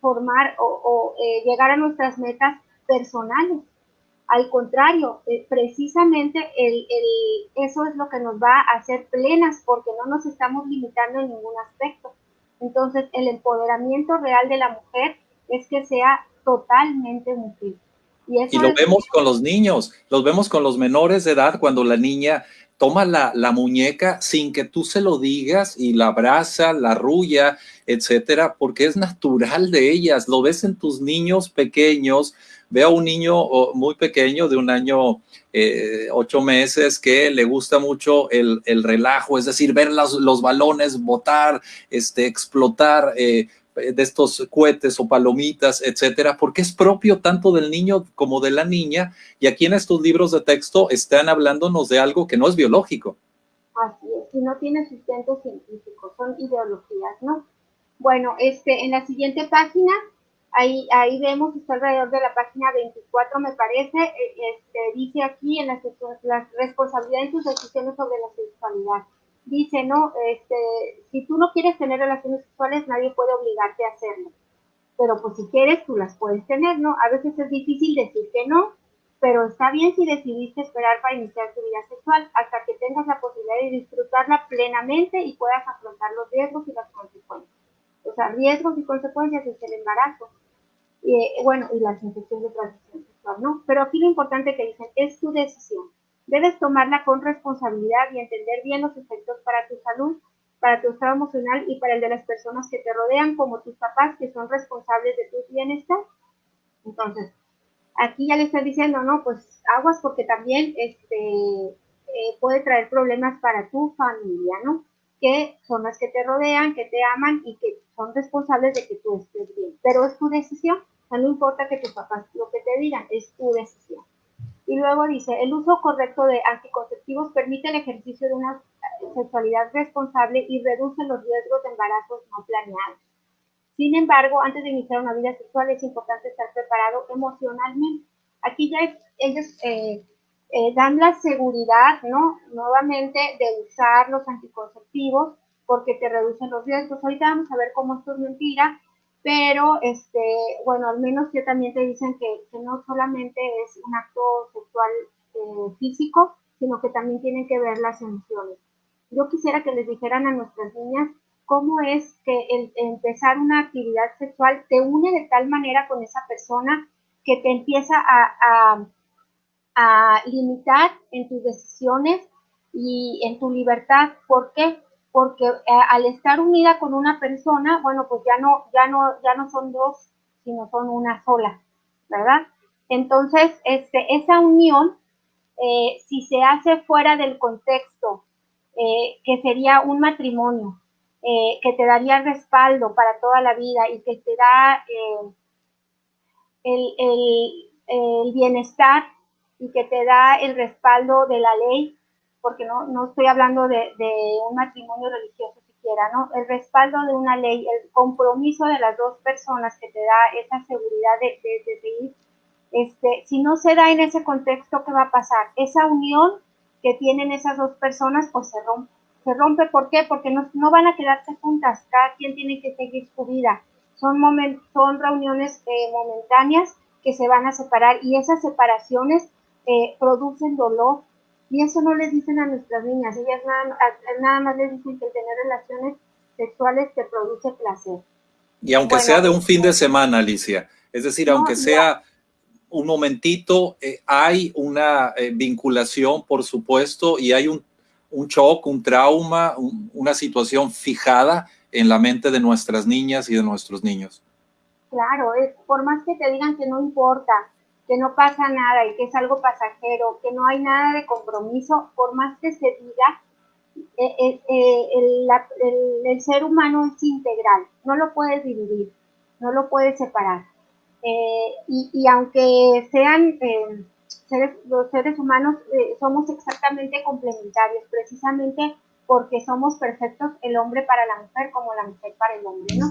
Speaker 2: formar o llegar a nuestras metas personales. Al contrario, precisamente eso es lo que nos va a hacer plenas, porque no nos estamos limitando en ningún aspecto. Entonces, el empoderamiento real de la mujer es que sea totalmente mujer. Y
Speaker 1: Y
Speaker 2: eso
Speaker 1: lo
Speaker 2: es,
Speaker 1: vemos con los niños, los vemos con los menores de edad cuando la niña toma la muñeca sin que tú se lo digas y la abraza, la arrulla, etcétera, porque es natural de ellas. Lo ves en tus niños pequeños. Veo a un niño muy pequeño de 1 año, 8 meses, que le gusta mucho el relajo, es decir, ver los balones botar, explotar, de estos cohetes o palomitas, etcétera, porque es propio tanto del niño como de la niña, y aquí en estos libros de texto están hablándonos de algo que no es biológico.
Speaker 2: así es, y no tiene sustento científico, son ideologías, ¿no? Bueno, en la siguiente página, ahí vemos, está alrededor de la página 24, me parece, dice aquí en la responsabilidad en tus decisiones sobre la sexualidad. Dice, ¿no? Si tú no quieres tener relaciones sexuales, nadie puede obligarte a hacerlo. Pero pues si quieres, tú las puedes tener, ¿no? A veces es difícil decir que no, pero está bien si decidiste esperar para iniciar tu vida sexual hasta que tengas la posibilidad de disfrutarla plenamente y puedas afrontar los riesgos y las consecuencias. O sea, riesgos y consecuencias es el embarazo. Bueno, y las infecciones de transmisión sexual, ¿no? Pero aquí lo importante que dicen es tu decisión. Debes tomarla con responsabilidad y entender bien los efectos para tu salud, para tu estado emocional y para el de las personas que te rodean, como tus papás, que son responsables de tu bienestar. Entonces, aquí ya le están diciendo, no, pues aguas porque también puede traer problemas para tu familia, ¿no? Que son las que te rodean, que te aman y que son responsables de que tú estés bien. Pero es tu decisión, o sea, no importa que tus papás lo que te digan, es tu decisión. Y luego dice, el uso correcto de anticonceptivos permite el ejercicio de una sexualidad responsable y reduce los riesgos de embarazos no planeados. Sin embargo, antes de iniciar una vida sexual es importante estar preparado emocionalmente. Aquí ya ellos dan la seguridad, ¿no? Nuevamente de usar los anticonceptivos porque te reducen los riesgos. Ahorita vamos a ver cómo esto es mentira, pero bueno, al menos que también te dicen que no solamente es un acto sexual físico, sino que también tienen que ver las emociones. Yo quisiera que les dijeran a nuestras niñas cómo es que el empezar una actividad sexual te une de tal manera con esa persona que te empieza a limitar en tus decisiones y en tu libertad. ¿Por qué? Porque al estar unida con una persona, bueno, pues ya no son dos, sino son una sola, ¿verdad? Entonces, esa unión, si se hace fuera del contexto, que sería un matrimonio, que te daría respaldo para toda la vida y que te da el bienestar y que te da el respaldo de la ley, porque no estoy hablando de un matrimonio religioso siquiera, ¿no? El respaldo de una ley, el compromiso de las dos personas que te da esa seguridad de seguir. Si no se da en ese contexto, ¿qué va a pasar? Esa unión que tienen esas dos personas, pues se rompe. Se rompe, ¿por qué? Porque no van a quedarse juntas, cada quien tiene que seguir su vida. Son reuniones momentáneas que se van a separar y esas separaciones producen dolor y eso no les dicen a nuestras niñas, ellas nada más les dicen que el tener relaciones sexuales te produce placer.
Speaker 1: Y aunque
Speaker 2: Bueno,
Speaker 1: sea de un fin de semana, Alicia, es decir,
Speaker 2: no,
Speaker 1: aunque sea un momentito, hay una vinculación, por supuesto, y hay un shock, un trauma, una situación fijada en la mente de nuestras niñas y de nuestros niños.
Speaker 2: claro, por más que te digan que no importa, que no pasa nada y que es algo pasajero, que no hay nada de compromiso, por más que se diga, el ser humano es integral, no lo puedes dividir, no lo puedes separar. Y aunque sean los seres humanos, somos exactamente complementarios, precisamente porque somos perfectos el hombre para la mujer como la mujer para el hombre, ¿no?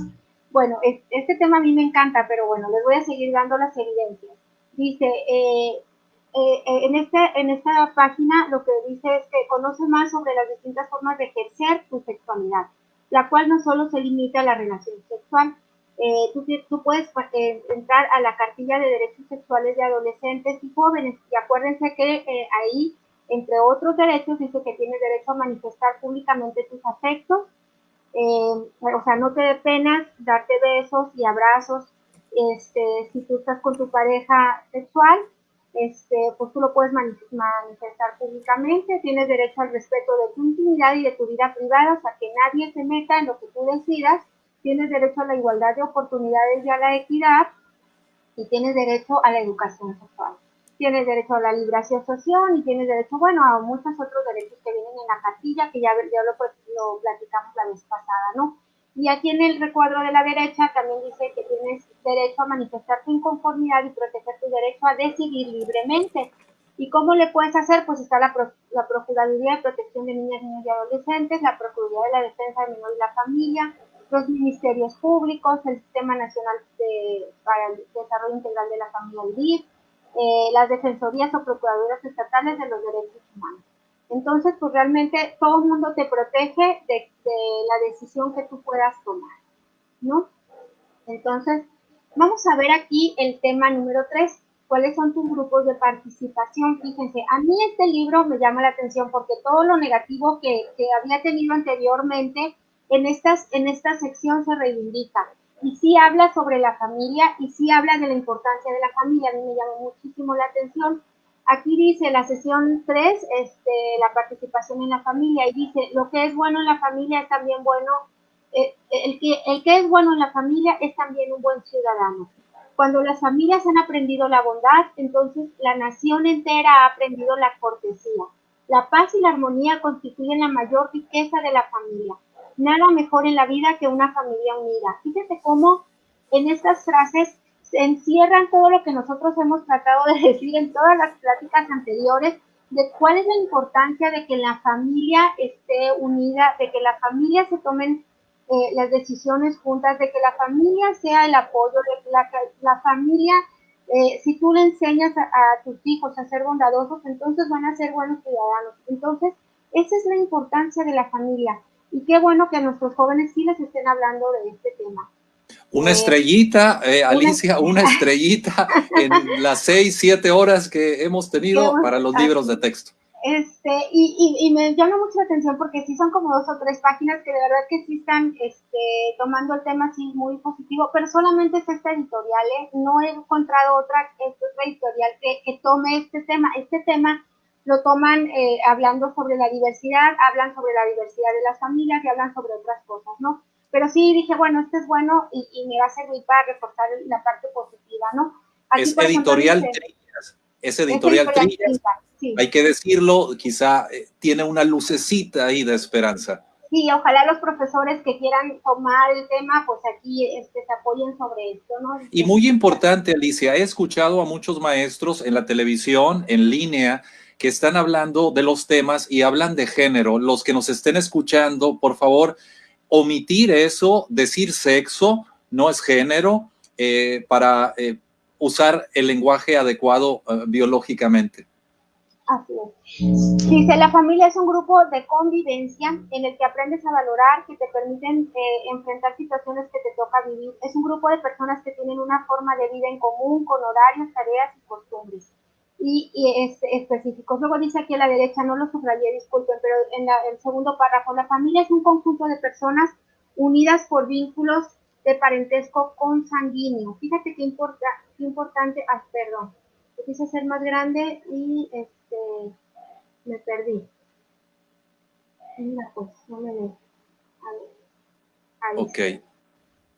Speaker 2: Bueno, este tema a mí me encanta, pero bueno, les voy a seguir dando las evidencias. Dice, en esta página lo que dice es que conoce más sobre las distintas formas de ejercer tu sexualidad, la cual no solo se limita a la relación sexual. Tú puedes entrar a la cartilla de derechos sexuales de adolescentes y jóvenes y acuérdense que ahí, entre otros derechos, dice que tienes derecho a manifestar públicamente tus afectos, o sea, no te dé pena darte besos y abrazos Si tú estás con tu pareja sexual, pues tú lo puedes manifestar públicamente, tienes derecho al respeto de tu intimidad y de tu vida privada, o sea, que nadie se meta en lo que tú decidas, tienes derecho a la igualdad de oportunidades y a la equidad, y tienes derecho a la educación sexual. Tienes derecho a la libre asociación y tienes derecho, bueno, a muchos otros derechos que vienen en la cartilla, que ya lo platicamos la vez pasada, ¿no? Y aquí en el recuadro de la derecha también dice que tienes derecho a manifestar tu inconformidad y proteger tu derecho a decidir libremente. ¿Y cómo le puedes hacer? Pues está la Procuraduría de Protección de Niñas, Niños y Adolescentes, la Procuraduría de la Defensa del Menor y la Familia, los ministerios públicos, el Sistema Nacional para el Desarrollo Integral de la Familia, el DIF, las defensorías o procuraduras estatales de los derechos humanos. Entonces, pues realmente todo el mundo te protege de la decisión que tú puedas tomar, ¿no? Entonces, vamos a ver aquí el tema número 3. ¿Cuáles son tus grupos de participación? Fíjense, a mí este libro me llama la atención porque todo lo negativo que había tenido anteriormente en esta sección se reivindica. Y sí habla sobre la familia y sí habla de la importancia de la familia. A mí me llama muchísimo la atención. Aquí dice la sesión 3, la participación en la familia, y dice, lo que es bueno en la familia es también bueno, el que es bueno en la familia es también un buen ciudadano. Cuando las familias han aprendido la bondad, entonces la nación entera ha aprendido la cortesía. La paz y la armonía constituyen la mayor riqueza de la familia. Nada mejor en la vida que una familia unida. Fíjate cómo en estas frases se encierran todo lo que nosotros hemos tratado de decir en todas las pláticas anteriores, de cuál es la importancia de que la familia esté unida, de que la familia se tomen las decisiones juntas, de que la familia sea el apoyo, de que la familia, si tú le enseñas a tus hijos a ser bondadosos, entonces van a ser buenos ciudadanos. Entonces, esa es la importancia de la familia. Y qué bueno que a nuestros jóvenes sí les estén hablando de este tema.
Speaker 1: Una estrellita, Alicia, una estrellita en las 6, 7 horas que hemos tenido para los libros de texto.
Speaker 2: Y me llama mucho la atención porque sí son como 2 o 3 páginas que de verdad que sí están tomando el tema así muy positivo, pero solamente es esta editorial, no he encontrado otra editorial que tome este tema. Este tema lo toman hablando sobre la diversidad, hablan sobre la diversidad de las familias y hablan sobre otras cosas, ¿no? Pero sí dije, bueno, este es bueno y me va a servir para reforzar la parte positiva, ¿no? Aquí,
Speaker 1: es editorial Trillas. Es editorial Trillas. Sí. Hay que decirlo, quizá tiene una lucecita ahí de esperanza.
Speaker 2: Sí, ojalá los profesores que quieran tomar el tema, pues aquí se apoyen sobre esto, ¿no?
Speaker 1: Y muy importante, Alicia, he escuchado a muchos maestros en la televisión, en línea, que están hablando de los temas y hablan de género. Los que nos estén escuchando, por favor, omitir eso, decir sexo, no es género, para usar el lenguaje adecuado biológicamente.
Speaker 2: Así es. Dice, la familia es un grupo de convivencia en el que aprendes a valorar, que te permiten enfrentar situaciones que te toca vivir. Es un grupo de personas que tienen una forma de vida en común, con horarios, tareas y costumbres específicos. Luego dice aquí a la derecha, no lo subrayé, disculpen, pero en el segundo párrafo, la familia es un conjunto de personas unidas por vínculos de parentesco consanguíneo. Fíjate qué importante, perdón, quise ser más grande y me perdí. Mira, pues, no me veo. A ver.
Speaker 1: Ok.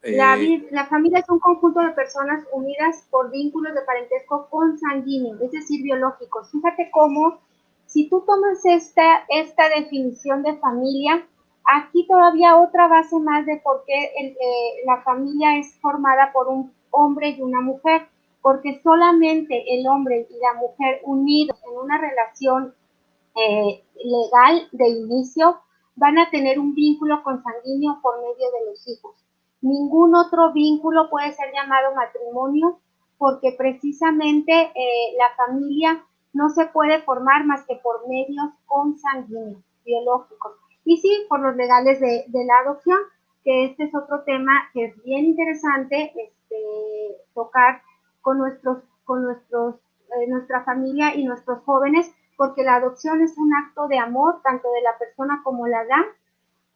Speaker 2: La familia es un conjunto de personas unidas por vínculos de parentesco consanguíneo, es decir, biológicos. Fíjate cómo, si tú tomas esta definición de familia, aquí todavía otra base más de por qué la familia es formada por un hombre y una mujer, porque solamente el hombre y la mujer unidos en una relación legal de inicio van a tener un vínculo consanguíneo por medio de los hijos. Ningún otro vínculo puede ser llamado matrimonio porque precisamente la familia no se puede formar más que por medios consanguíneos, biológicos. Y sí, por los legales de la adopción, que este es otro tema que es bien interesante tocar con nuestra familia y nuestros jóvenes, porque la adopción es un acto de amor, tanto de la persona como la da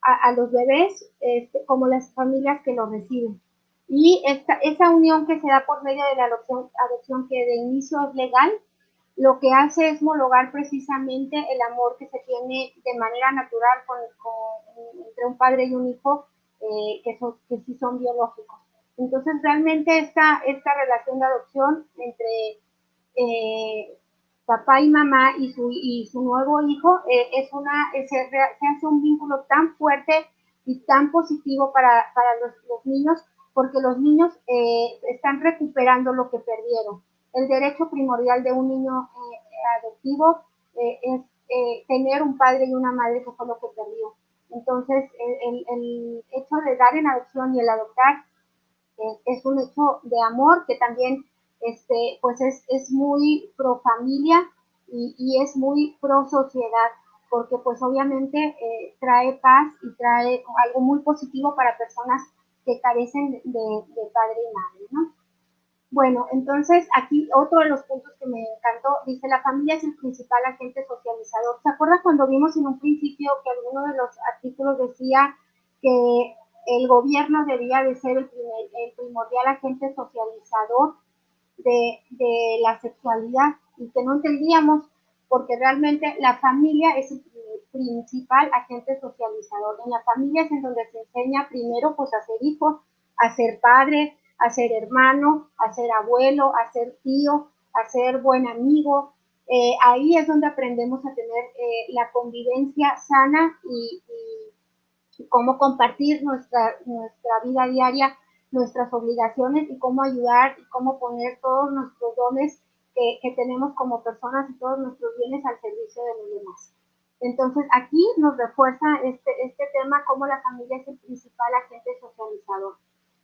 Speaker 2: a los bebés, como las familias que lo reciben. Y esa unión que se da por medio de la adopción que de inicio es legal, lo que hace es homologar precisamente el amor que se tiene de manera natural entre un padre y un hijo que sí son biológicos. Entonces, realmente esta relación de adopción entre papá y mamá y su nuevo hijo se hace un vínculo tan fuerte y tan positivo para los niños, porque los niños están recuperando lo que perdieron. El derecho primordial de un niño adoptivo es tener un padre y una madre, que fue lo que perdió. Entonces, el hecho de dar en adopción y el adoptar es un hecho de amor que también pues es muy pro familia y es muy pro sociedad, porque pues obviamente trae paz y trae algo muy positivo para personas que carecen de padre y madre, ¿no? Bueno, entonces aquí otro de los puntos que me encantó, dice, la familia es el principal agente socializador. ¿Se acuerdan cuando vimos en un principio que alguno de los artículos decía que el gobierno debía de ser el primordial agente socializador de la sexualidad, y que no entendíamos porque realmente la familia es el principal agente socializador? En la familia es en donde se enseña primero pues a ser hijo, a ser padre, a ser hermano, a ser abuelo, a ser tío, a ser buen amigo. Ahí es donde aprendemos a tener la convivencia sana y cómo compartir nuestra vida diaria, nuestras obligaciones, y cómo ayudar y cómo poner todos nuestros dones que tenemos como personas y todos nuestros bienes al servicio de los demás. Entonces aquí nos refuerza este tema, cómo la familia es el principal agente socializador.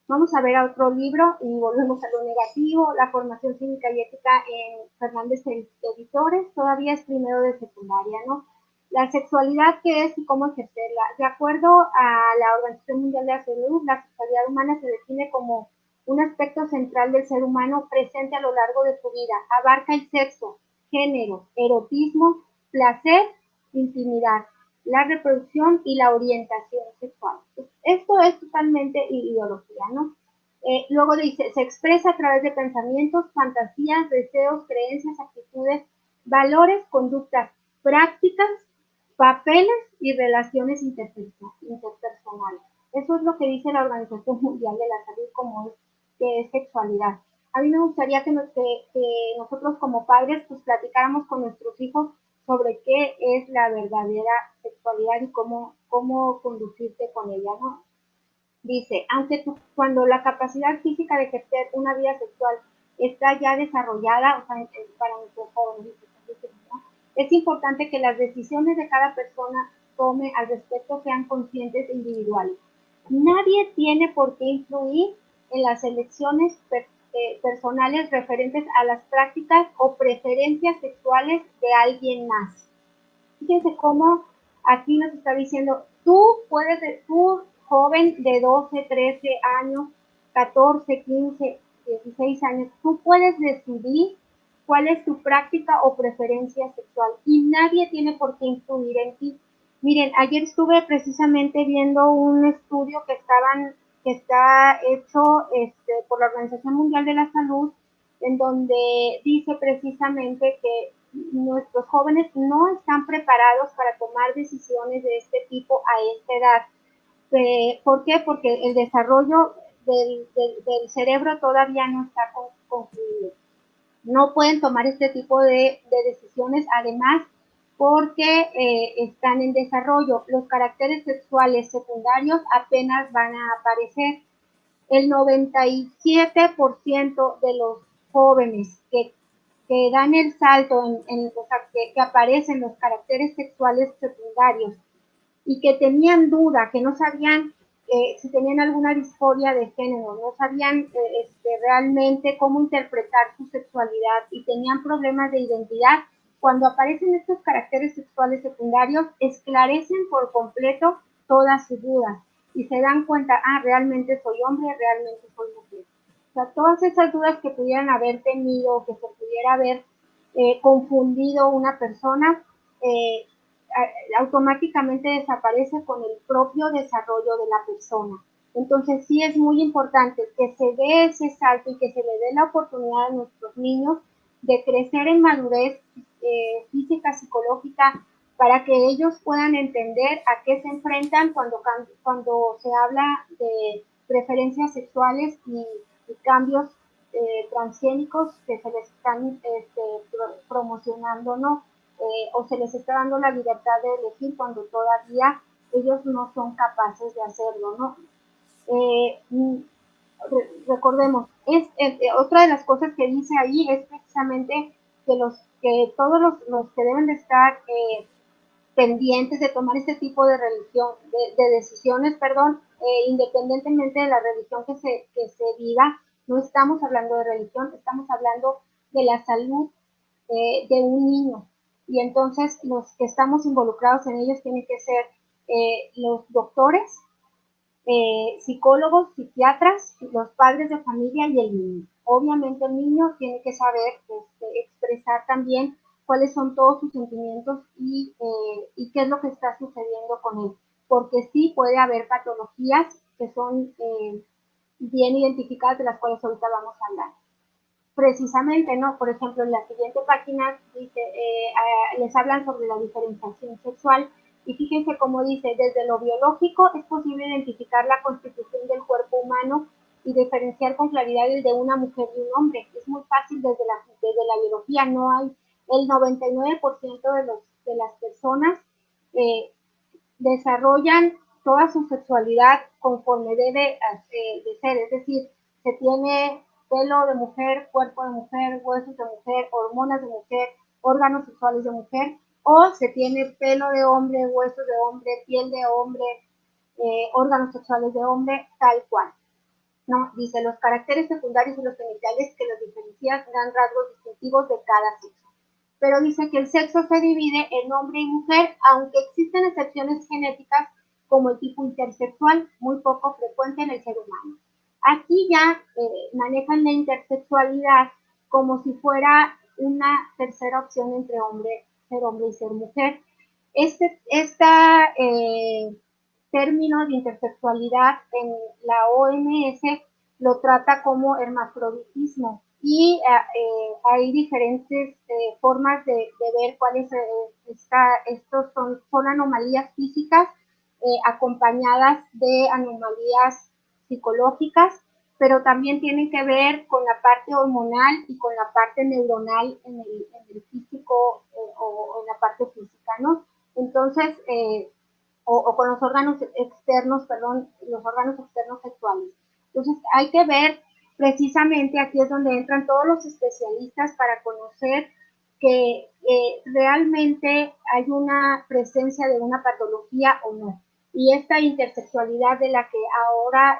Speaker 2: Vamos a ver a otro libro y volvemos a lo negativo, la formación cívica y ética en Fernández Editores, todavía es primero de secundaria, ¿no? La sexualidad, ¿qué es y cómo ejercerla? De acuerdo a la Organización Mundial de la Salud, la sexualidad humana se define como un aspecto central del ser humano presente a lo largo de su vida. Abarca el sexo, género, erotismo, placer, intimidad, la reproducción y la orientación sexual. Esto es totalmente ideología, ¿no? Luego dice, se expresa a través de pensamientos, fantasías, deseos, creencias, actitudes, valores, conductas, prácticas, papeles y relaciones interpersonales. Eso es lo que dice la Organización Mundial de la Salud como que es sexualidad. A mí me gustaría que nosotros como padres pues platicáramos con nuestros hijos sobre qué es la verdadera sexualidad y cómo conducirte con ella, ¿no? Dice, cuando la capacidad física de ejercer una vida sexual está ya desarrollada, o sea, para nuestros jóvenes, ¿no? Es importante que las decisiones de cada persona tome al respecto sean conscientes e individuales. Nadie tiene por qué influir en las elecciones personales referentes a las prácticas o preferencias sexuales de alguien más. Fíjense cómo aquí nos está diciendo, tú joven de 12, 13 años, 14, 15, 16 años, tú puedes decidir cuál es tu práctica o preferencia sexual y nadie tiene por qué influir en ti. Miren, ayer estuve precisamente viendo un estudio que está hecho por la Organización Mundial de la Salud, en donde dice precisamente que nuestros jóvenes no están preparados para tomar decisiones de este tipo a esta edad. ¿Por qué? Porque el desarrollo del cerebro todavía no está concluido. No pueden tomar este tipo de decisiones, además porque están en desarrollo. Los caracteres sexuales secundarios apenas van a aparecer. El 97% de los jóvenes que dan el salto, o sea, que aparecen los caracteres sexuales secundarios y que tenían duda, que no sabían si tenían alguna disforia de género, no sabían realmente cómo interpretar su sexualidad y tenían problemas de identidad, cuando aparecen estos caracteres sexuales secundarios, esclarecen por completo todas sus dudas y se dan cuenta, realmente soy hombre, realmente soy mujer. O sea, todas esas dudas que pudieran haber tenido, que se pudiera haber confundido una persona, automáticamente desaparece con el propio desarrollo de la persona. Entonces sí es muy importante que se dé ese salto y que se le dé la oportunidad a nuestros niños de crecer en madurez física, psicológica, para que ellos puedan entender a qué se enfrentan cuando se habla de preferencias sexuales y cambios transgénicos que se les están promocionando, ¿no? O se les está dando la libertad de elegir cuando todavía ellos no son capaces de hacerlo, ¿no? Recordemos, otra de las cosas que dice ahí es precisamente que todos los que deben de estar pendientes de tomar este tipo de decisiones, perdón, independientemente de la religión que se viva, no estamos hablando de religión, estamos hablando de la salud de un niño. Y entonces los que estamos involucrados en ellos tienen que ser los doctores, psicólogos, psiquiatras, los padres de familia y el niño. Obviamente el niño tiene que saber expresar también cuáles son todos sus sentimientos y qué es lo que está sucediendo con él. Porque sí puede haber patologías que son bien identificadas, de las cuales ahorita vamos a hablar. Precisamente, ¿no? Por ejemplo, en la siguiente página dice, les hablan sobre la diferenciación sexual y fíjense cómo dice, desde lo biológico es posible identificar la constitución del cuerpo humano y diferenciar con claridad el de una mujer y un hombre. Es muy fácil desde la biología, no hay el 99% de las personas desarrollan toda su sexualidad conforme debe de ser, es decir, se tiene pelo de mujer, cuerpo de mujer, huesos de mujer, hormonas de mujer, órganos sexuales de mujer, o se tiene pelo de hombre, huesos de hombre, piel de hombre, órganos sexuales de hombre, tal cual. No, dice, los caracteres secundarios y los genitales que los diferencian dan rasgos distintivos de cada sexo. Pero dice que el sexo se divide en hombre y mujer, aunque existen excepciones genéticas como el tipo intersexual, muy poco frecuente en el ser humano. Aquí ya manejan la intersexualidad como si fuera una tercera opción entre ser hombre y ser mujer. Este término de intersexualidad en la OMS lo trata como hermafroditismo y hay diferentes formas de ver cuáles estos son anomalías físicas acompañadas de anomalías psicológicas, pero también tienen que ver con la parte hormonal y con la parte neuronal en el físico o en la parte física, ¿no? Entonces, o con los órganos externos, perdón, los órganos externos sexuales. Entonces, hay que ver precisamente, aquí es donde entran todos los especialistas para conocer que realmente hay una presencia de una patología o no. Y esta intersexualidad de la que ahora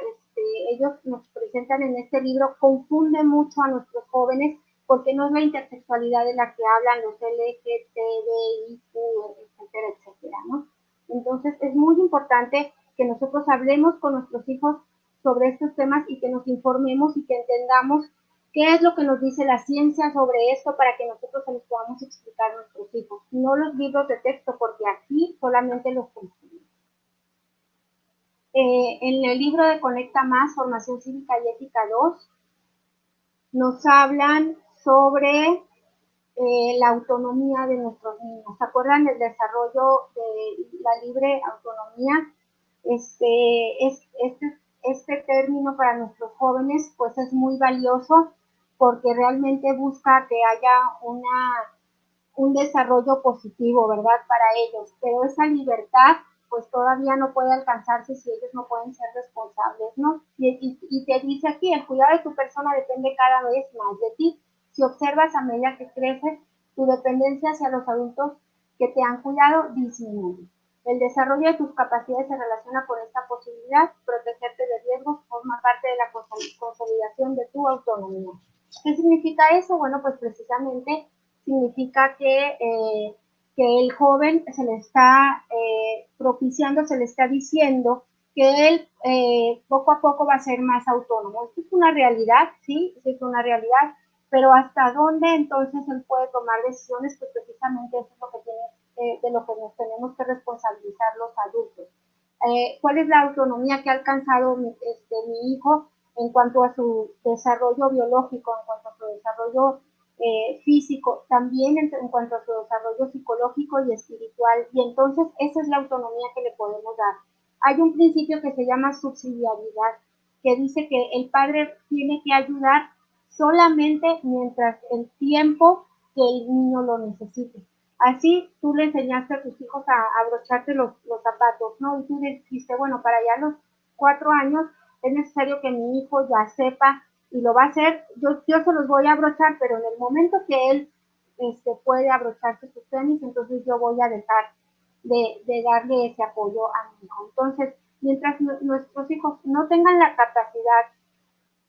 Speaker 2: ellos nos presentan en este libro confunde mucho a nuestros jóvenes porque no es la intersexualidad de la que hablan los LGTBIQ, etcétera, etcétera, ¿no? Entonces es muy importante que nosotros hablemos con nuestros hijos sobre estos temas y que nos informemos y que entendamos qué es lo que nos dice la ciencia sobre esto para que nosotros se los podamos explicar a nuestros hijos, no los libros de texto, porque aquí solamente los construimos. En el libro de Conecta Más, Formación Cívica y Ética 2, nos hablan sobre la autonomía de nuestros niños. ¿Se acuerdan del desarrollo de la libre autonomía? Este término para nuestros jóvenes pues es muy valioso porque realmente busca que haya un desarrollo positivo, ¿verdad? Para ellos, pero esa libertad pues todavía no puede alcanzarse si ellos no pueden ser responsables, ¿no? Y te dice aquí, el cuidado de tu persona depende cada vez más de ti. Si observas a medida que creces, tu dependencia hacia los adultos que te han cuidado disminuye. El desarrollo de tus capacidades se relaciona con esta posibilidad, protegerte de riesgos forma parte de la consolidación de tu autonomía. ¿Qué significa eso? Bueno, pues precisamente significa que el joven se le está propiciando, se le está diciendo que él poco a poco va a ser más autónomo. Esto es una realidad, sí, es una realidad, pero hasta dónde entonces él puede tomar decisiones, pues precisamente eso es lo que de lo que nos tenemos que responsabilizar los adultos. cuál es la autonomía que ha alcanzado mi hijo en cuanto a su desarrollo biológico, en cuanto a su desarrollo físico, también en cuanto a su desarrollo psicológico y espiritual. Y entonces esa es la autonomía que le podemos dar. Hay un principio que se llama subsidiariedad, que dice que el padre tiene que ayudar solamente mientras el tiempo que el niño lo necesite. Así tú le enseñaste a tus hijos a abrocharte los zapatos, ¿no? Y tú dijiste, bueno, para ya los 4 años es necesario que mi hijo ya sepa y lo va a hacer. Yo se los voy a abrochar, pero en el momento que él puede abrocharse sus tenis, entonces yo voy a dejar de darle ese apoyo a mi hijo. Entonces, mientras nuestros hijos no tengan la capacidad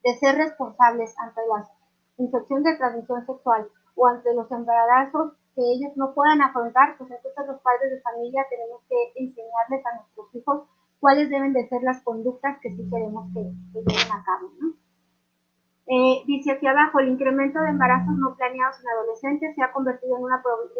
Speaker 2: de ser responsables ante las infecciones de transmisión sexual o ante los embarazos que ellos no puedan afrontar, pues entonces los padres de familia tenemos que enseñarles a nuestros hijos cuáles deben de ser las conductas que sí queremos que lleven a cabo, ¿no? Dice aquí abajo, el incremento de embarazos no planeados en adolescentes se ha convertido en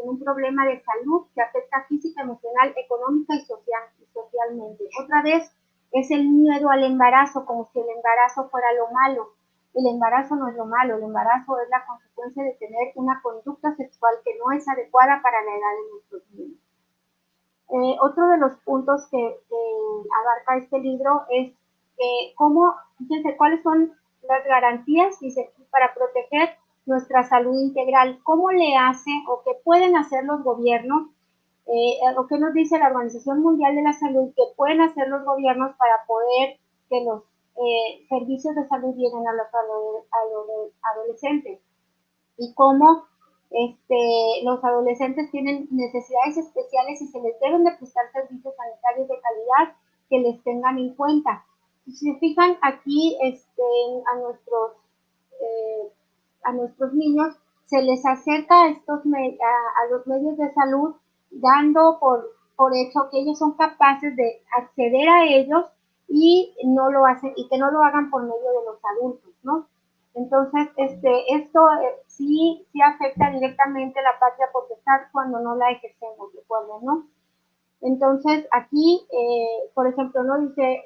Speaker 2: un problema de salud que afecta física, emocional, económica y socialmente. Otra vez es el miedo al embarazo, como si el embarazo fuera lo malo. El embarazo no es lo malo, el embarazo es la consecuencia de tener una conducta sexual que no es adecuada para la edad de nuestros niños. Otro de los puntos que abarca este libro es fíjense, cuáles son las garantías, dice, para proteger nuestra salud integral. ¿Cómo le hace o qué pueden hacer los gobiernos? O qué nos dice la Organización Mundial de la Salud que pueden hacer los gobiernos para poder que los servicios de salud lleguen a los adolescentes. Y cómo los adolescentes tienen necesidades especiales y se les deben de prestar servicios sanitarios de calidad que les tengan en cuenta. Si se fijan aquí a nuestros niños se les acerca a los medios de salud dando por hecho que ellos son capaces de acceder a ellos y no lo hacen y que no lo hagan por medio de los adultos, ¿no? Entonces, esto sí afecta directamente la patria potestad cuando no la ejercemos, recuerden, ¿no? Entonces, aquí, por ejemplo, no dice,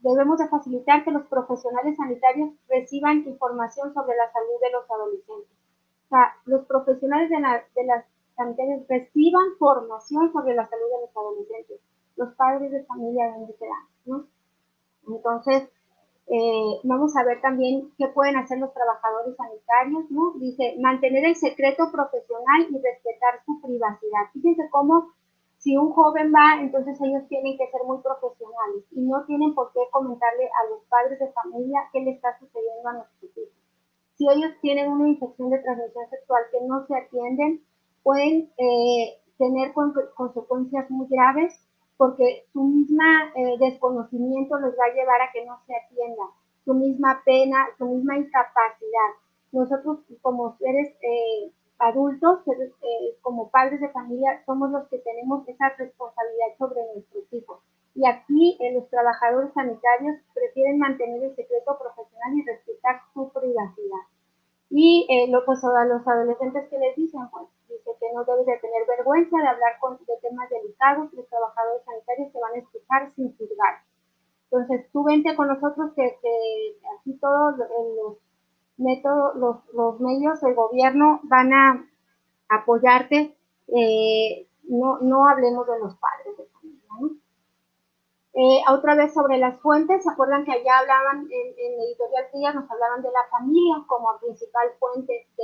Speaker 2: debemos de facilitar que los profesionales sanitarios reciban información sobre la salud de los adolescentes. O sea, los profesionales de las sanitarias reciban formación sobre la salud de los adolescentes. Los padres de familia deben de quedar, ¿no? Entonces, vamos a ver también qué pueden hacer los trabajadores sanitarios, ¿no? Dice, mantener el secreto profesional y respetar su privacidad. Fíjense cómo si un joven va, entonces ellos tienen que ser muy profesionales y no tienen por qué comentarle a los padres de familia qué le está sucediendo a nuestros hijos. Si ellos tienen una infección de transmisión sexual que no se atienden, pueden tener consecuencias muy graves porque su misma desconocimiento los va a llevar a que no se atiendan, su misma pena, su misma incapacidad. Nosotros como seres adultos, como padres de familia, somos los que tenemos esa responsabilidad sobre nuestros hijos. Y aquí los trabajadores sanitarios prefieren mantener el secreto profesional y respetar su privacidad. Y pues a los adolescentes que les dicen, pues dice que no debes de tener vergüenza de hablar de temas delicados, los trabajadores sanitarios te van a escuchar sin juzgar. Entonces tú vente con nosotros que aquí todos los métodos, los medios del gobierno van a apoyarte, no hablemos de los padres de familia, ¿no? Otra vez sobre las fuentes, ¿se acuerdan que allá hablaban en Editorial Trías, nos hablaban de la familia como principal fuente de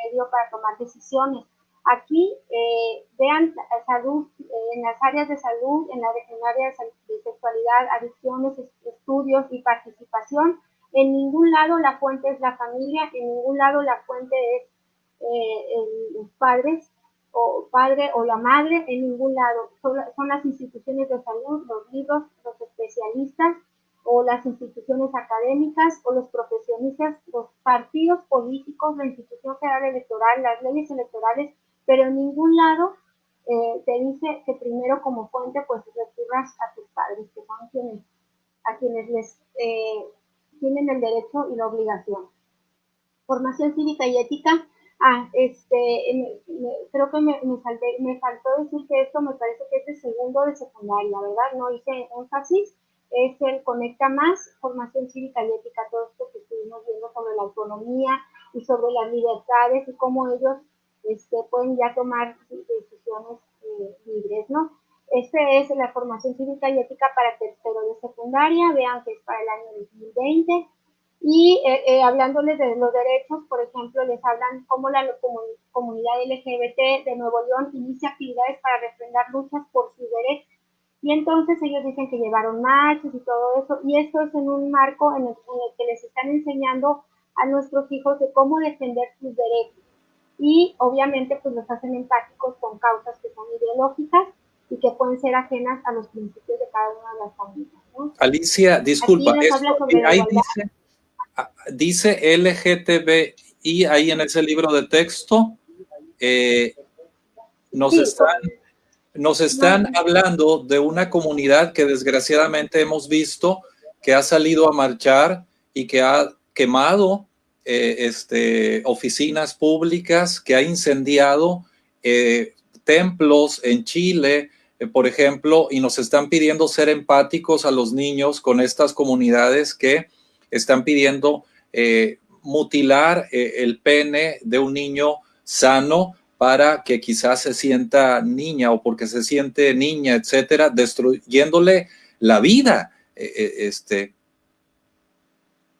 Speaker 2: medio para tomar decisiones? Aquí vean salud, en las áreas de salud, en áreas de sexualidad, adicciones, estudios y participación. En ningún lado la fuente es la familia, en ningún lado la fuente es los padres o padre o la madre, en ningún lado. Son las instituciones de salud, los libros, los especialistas o las instituciones académicas o los profesionistas, los partidos políticos, la institución federal electoral, las leyes electorales, pero en ningún lado te dice que primero como fuente pues recurras a tus padres, que son a quienes les tienen el derecho y la obligación. Formación cívica y ética. Creo que me faltó decir que esto me parece que es de segundo de secundaria, ¿verdad? No hice énfasis, es el Conecta Más, formación cívica y ética, todo esto que estuvimos viendo sobre la autonomía y sobre las libertades y cómo ellos pueden ya tomar decisiones libres, ¿no? Este es la formación cívica y ética para tercero de secundaria, vean que es para el año 2020. Y hablándoles de los derechos, por ejemplo, les hablan cómo la comunidad LGBT de Nuevo León inicia actividades para refrendar luchas por sus derechos. Y entonces ellos dicen que llevaron marchas y todo eso, y esto es en un marco en el que les están enseñando a nuestros hijos de cómo defender sus derechos. Y obviamente pues los hacen empáticos con causas que son ideológicas y que pueden ser ajenas a los principios de cada una de las familias, ¿no?
Speaker 1: Alicia,
Speaker 2: Aquí
Speaker 1: disculpa,
Speaker 2: les habla
Speaker 1: esto,
Speaker 2: sobre la
Speaker 1: ahí
Speaker 2: igualdad.
Speaker 1: dice LGTBI ahí en ese libro de texto. Nos
Speaker 2: Sí,
Speaker 1: están hablando de una comunidad que desgraciadamente hemos visto que ha salido a marchar y que ha quemado oficinas públicas, que ha incendiado templos en Chile, por ejemplo, y nos están pidiendo ser empáticos a los niños con estas comunidades que están pidiendo mutilar el pene de un niño sano para que quizás se sienta niña o porque se siente niña, etcétera, destruyéndole la vida.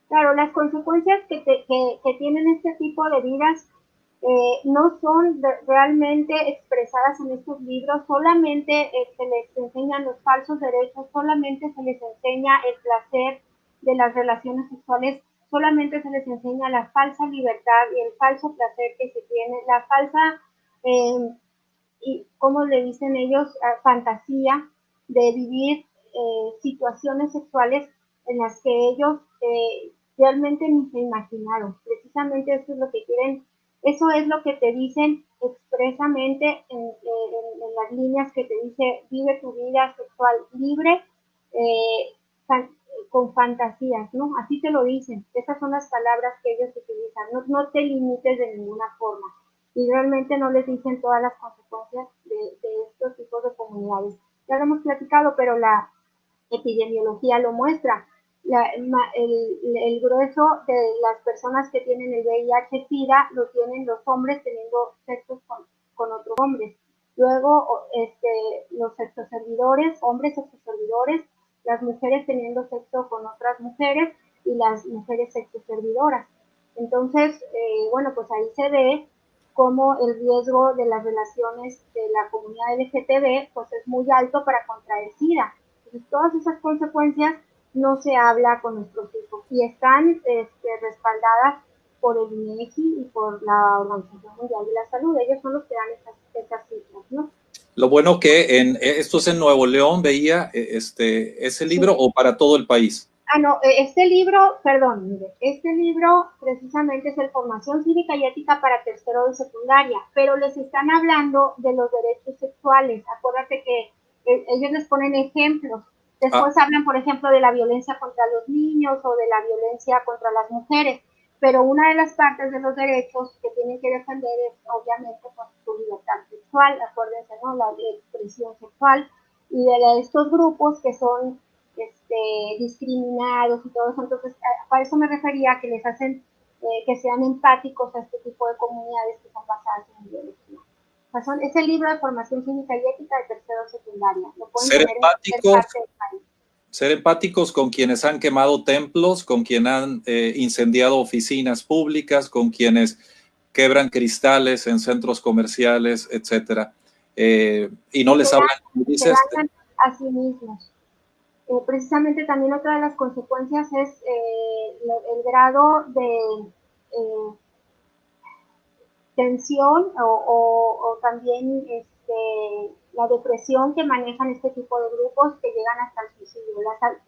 Speaker 2: Claro, las consecuencias que tienen este tipo de vidas no son realmente expresadas en estos libros, solamente se les enseñan los falsos derechos, solamente se les enseña el placer de las relaciones sexuales, solamente se les enseña la falsa libertad y el falso placer que se tiene, la falsa, y como le dicen ellos, fantasía de vivir situaciones sexuales en las que ellos realmente ni se imaginaron. Precisamente eso es lo que quieren, eso es lo que te dicen expresamente en las líneas que te dice vive tu vida sexual libre fan, con fantasías, ¿no? Así te lo dicen. Esas son las palabras que ellos utilizan. No, no te limites de ninguna forma. Y realmente no les dicen todas las consecuencias de estos tipos de comunidades. Ya lo hemos platicado, pero la epidemiología lo muestra. El grueso de las personas que tienen el VIH-Sida lo tienen los hombres teniendo sexo con otros hombres. Luego, los sexoservidores, hombres sexoservidores, las mujeres teniendo sexo con otras mujeres y las mujeres sexoservidoras. Entonces, bueno, pues ahí se ve cómo el riesgo de las relaciones de la comunidad LGTB pues es muy alto para contraer SIDA. Entonces, todas esas consecuencias no se habla con nuestros hijos y están respaldadas por el INEGI y por la Organización Mundial de la Salud. Ellos son los que dan esas cifras, ¿no?
Speaker 1: Lo bueno que esto es en Nuevo León, veía ese libro, sí. ¿O para todo el país?
Speaker 2: No, este libro precisamente es el Formación Cívica y Ética para tercero de secundaria, pero les están hablando de los derechos sexuales. Acuérdate que ellos les ponen ejemplos. Después hablan, por ejemplo, de la violencia contra los niños o de la violencia contra las mujeres. Pero una de las partes de los derechos que tienen que defender es, obviamente, pues, su libertad sexual. Acuérdense, ¿no? La expresión sexual y de estos grupos que son discriminados y todo eso. Entonces, para eso me refería que les hacen que sean empáticos a este tipo de comunidades que son basadas en biología. O sea, es el libro de formación cívica y ética de tercero secundaria. Lo pueden
Speaker 1: ser
Speaker 2: tener
Speaker 1: empáticos,
Speaker 2: en cualquier parte del país.
Speaker 1: Ser empáticos con quienes han quemado templos, con quienes han incendiado oficinas públicas, con quienes quebran cristales en centros comerciales, etcétera. Y no les hablan, como dices,
Speaker 2: a sí mismos. Precisamente también otra de las consecuencias es el grado de tensión o también la depresión que manejan este tipo de grupos que llegan hasta el suicidio.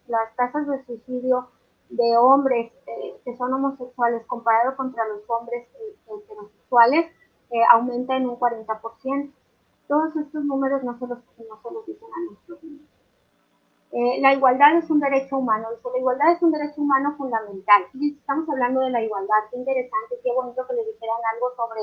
Speaker 2: Las tasas de suicidio de hombres que son homosexuales comparado contra los hombres heterosexuales aumenta en un 40%. Todos estos números no se los dicen a nuestros niños. La igualdad es un derecho humano, la igualdad es un derecho humano fundamental. Y estamos hablando de la igualdad, qué interesante, qué bonito que le dijeran algo sobre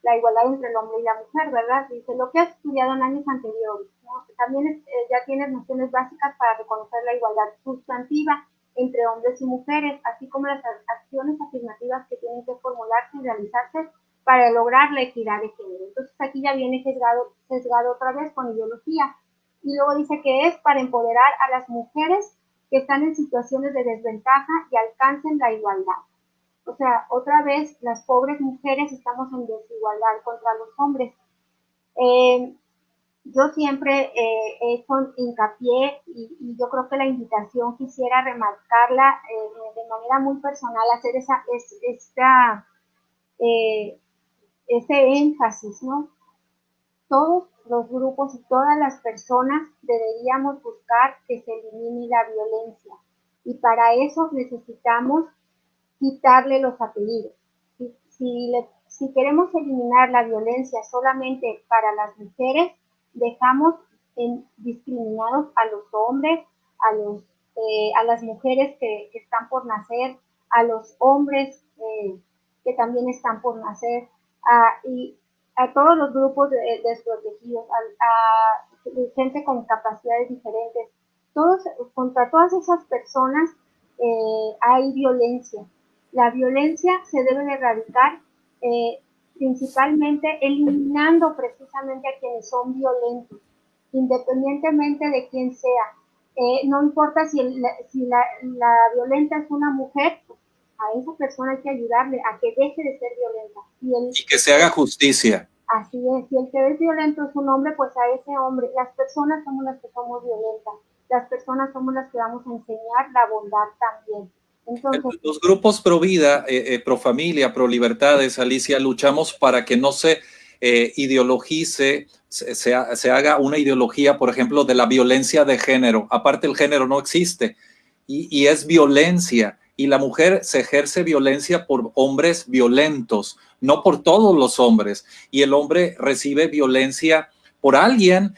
Speaker 2: la igualdad entre el hombre y la mujer, ¿verdad? Dice, lo que has estudiado en años anteriores, ¿no? También ya tienes nociones básicas para reconocer la igualdad sustantiva entre hombres y mujeres, así como las acciones afirmativas que tienen que formularse y realizarse para lograr la equidad de género. Entonces aquí ya viene sesgado otra vez con ideología. Y luego dice que es para empoderar a las mujeres que están en situaciones de desventaja y alcancen la igualdad. O sea, otra vez las pobres mujeres estamos en desigualdad contra los hombres. Eh, yo siempre he hecho hincapié y yo creo que la invitación quisiera remarcarla de manera muy personal, hacer eh, ese énfasis, ¿no? Todos los grupos y todas las personas deberíamos buscar que se elimine la violencia. Y para eso necesitamos quitarle los apellidos. Si queremos eliminar la violencia solamente para las mujeres, dejamos discriminados a los hombres, a las mujeres que están por nacer, a los hombres que también están por nacer, y a todos los grupos desprotegidos, a gente con capacidades diferentes. Contra todas esas personas hay violencia. La violencia se debe de erradicar principalmente eliminando precisamente a quienes son violentos, independientemente de quién sea. No importa si la violenta es una mujer, pues a esa persona hay que ayudarle a que deje de ser violenta.
Speaker 1: Y que se haga justicia.
Speaker 2: Así es, si el que es violento es un hombre, pues a ese hombre. Las personas somos las que somos violentas, las personas somos las que vamos a enseñar la bondad también. Entonces,
Speaker 1: los grupos pro vida, pro familia, pro libertades, Alicia, luchamos para que no se ideologice, se haga una ideología, por ejemplo, de la violencia de género. Aparte, el género no existe y es violencia. Y la mujer se ejerce violencia por hombres violentos, no por todos los hombres. Y el hombre recibe violencia por alguien,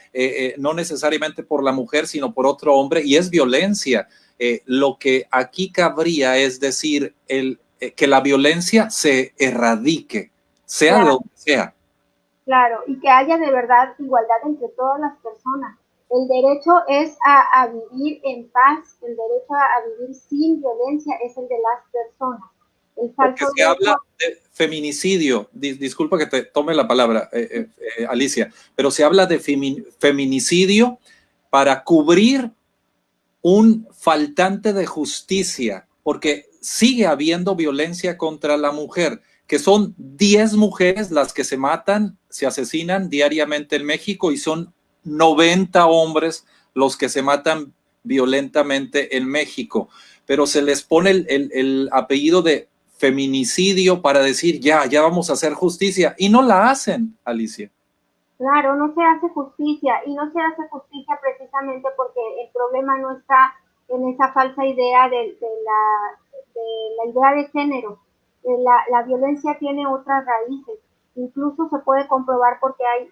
Speaker 1: no necesariamente por la mujer, sino por otro hombre, y es violencia. Lo que aquí cabría es decir que la violencia se erradique, sea de
Speaker 2: claro,
Speaker 1: donde sea.
Speaker 2: claro, y que haya de verdad igualdad entre todas las personas. El derecho es a vivir en paz, el derecho a vivir sin violencia es el de las personas. El
Speaker 1: Porque
Speaker 2: falso
Speaker 1: se
Speaker 2: derecho,
Speaker 1: habla de feminicidio, disculpa que te tome la palabra, Alicia, pero se habla de feminicidio para cubrir un faltante de justicia, porque sigue habiendo violencia contra la mujer, que son 10 mujeres las que se matan, se asesinan diariamente en México y son 90 hombres los que se matan violentamente en México, pero se les pone el apellido de feminicidio para decir ya vamos a hacer justicia y no la hacen, Alicia.
Speaker 2: claro, no se hace justicia y no se hace justicia precisamente porque el problema no está en esa falsa idea de la idea de género. La violencia tiene otras raíces. Incluso se puede comprobar porque hay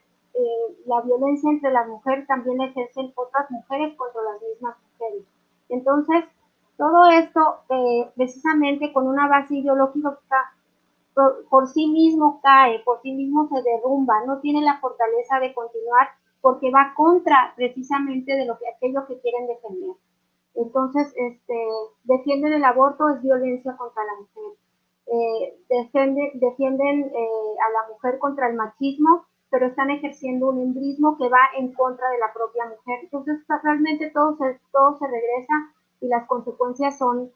Speaker 2: la violencia entre las mujeres también la ejercen otras mujeres contra las mismas mujeres. Entonces, todo esto precisamente con una base ideológica por sí mismo cae, por sí mismo se derrumba, no tiene la fortaleza de continuar porque va contra precisamente de aquello que quieren defender. Entonces, defienden el aborto, es violencia contra la mujer. Defienden a la mujer contra el machismo, pero están ejerciendo un embrismo que va en contra de la propia mujer. Entonces, realmente todo se regresa y las consecuencias son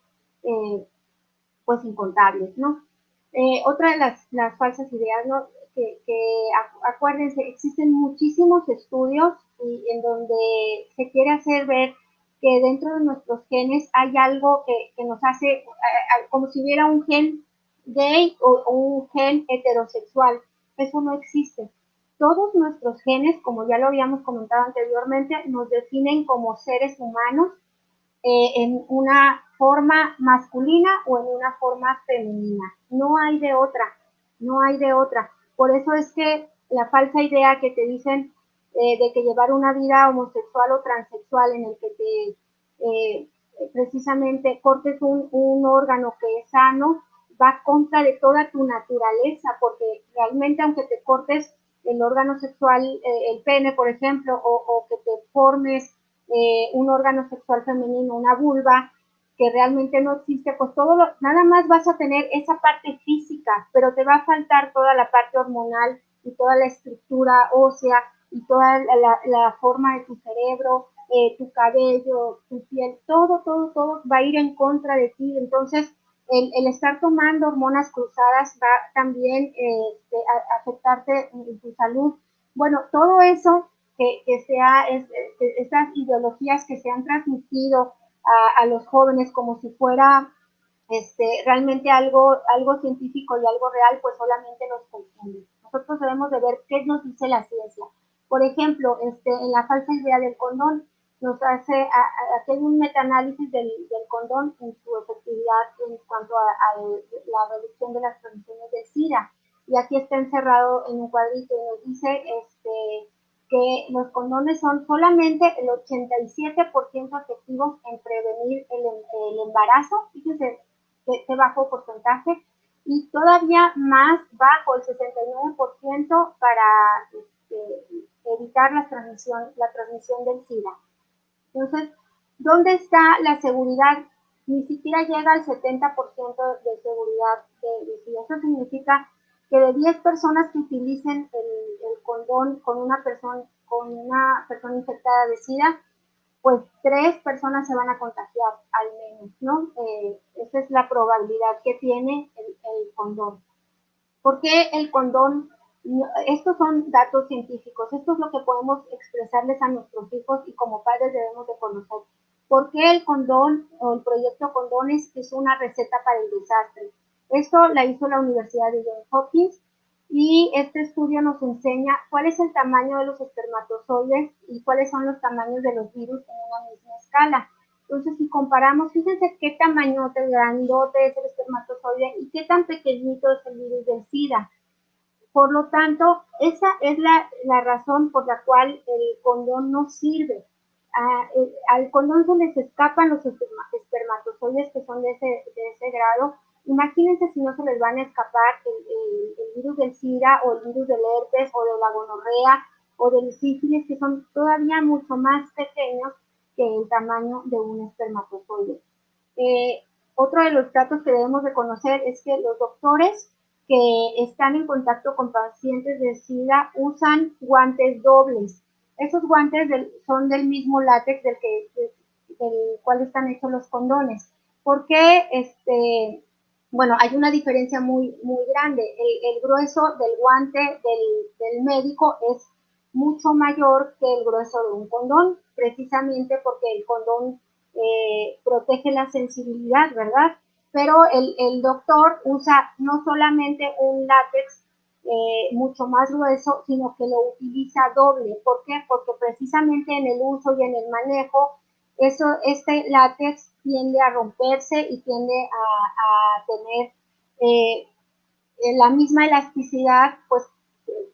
Speaker 2: pues incontables, ¿no? Otra de las falsas ideas, ¿no? Acuérdense, existen muchísimos estudios en donde se quiere hacer ver que dentro de nuestros genes hay algo que nos hace como si hubiera un gen gay o un gen heterosexual. Eso no existe. Todos nuestros genes, como ya lo habíamos comentado anteriormente, nos definen como seres humanos en una forma masculina o en una forma femenina. No hay de otra, no hay de otra. Por eso es que la falsa idea que te dicen de que llevar una vida homosexual o transexual en el que precisamente cortes un órgano que es sano, va contra de toda tu naturaleza, porque realmente aunque te cortes el órgano sexual, el pene, por ejemplo, o que te formes un órgano sexual femenino, una vulva, que realmente no existe, pues nada más vas a tener esa parte física, pero te va a faltar toda la parte hormonal y toda la estructura ósea y toda la forma de tu cerebro, tu cabello, tu piel, todo va a ir en contra de ti. Entonces, el estar tomando hormonas cruzadas va también a afectarte en tu salud. Bueno, todo eso que sea, estas ideologías que se han transmitido a los jóvenes como si fuera realmente algo científico y algo real, pues solamente los confunde. Nosotros debemos de ver qué nos dice la ciencia. Por ejemplo, en la falsa idea del condón, nos hace un metaanálisis del condón en su efectividad en cuanto a la reducción de las transmisiones de SIDA. Y aquí está encerrado en un cuadrito y nos dice que los condones son solamente el 87% efectivos en prevenir el embarazo. Fíjense qué bajo porcentaje. Y todavía más bajo, el 69% para evitar la transmisión del SIDA. Entonces, ¿dónde está la seguridad? Ni siquiera llega al 70% de seguridad de SIDA. Eso significa que de 10 personas que utilicen el condón con una persona infectada de SIDA, pues 3 personas se van a contagiar al menos, ¿no? Esa es la probabilidad que tiene el condón. ¿Por qué el condón? Estos son datos científicos, esto es lo que podemos expresarles a nuestros hijos y como padres debemos de conocer. ¿Por qué el condón o el proyecto condones es una receta para el desastre? Esto la hizo la Universidad de Johns Hopkins y este estudio nos enseña cuál es el tamaño de los espermatozoides y cuáles son los tamaños de los virus en una misma escala. Entonces, si comparamos, fíjense qué tamañote, grandote es el espermatozoide y qué tan pequeñito es el virus del SIDA. Por lo tanto, esa es la razón por la cual el condón no sirve. Al condón se les escapan los espermatozoides que son de ese grado. Imagínense si no se les van a escapar el virus del SIDA o el virus del herpes o de la gonorrea o del sífilis, que son todavía mucho más pequeños que el tamaño de un espermatozoide. Otro de los datos que debemos de conocer es que los doctores que están en contacto con pacientes de SIDA usan guantes dobles. Esos guantes son del mismo látex del cual están hechos los condones. Porque, bueno, hay una diferencia muy, muy grande. El grueso del guante del médico es mucho mayor que el grueso de un condón, precisamente porque el condón protege la sensibilidad, ¿verdad? Pero el doctor usa no solamente un látex mucho más grueso, sino que lo utiliza doble. ¿Por qué? Porque precisamente en el uso y en el manejo, este látex tiende a romperse y tiende a tener la misma elasticidad, pues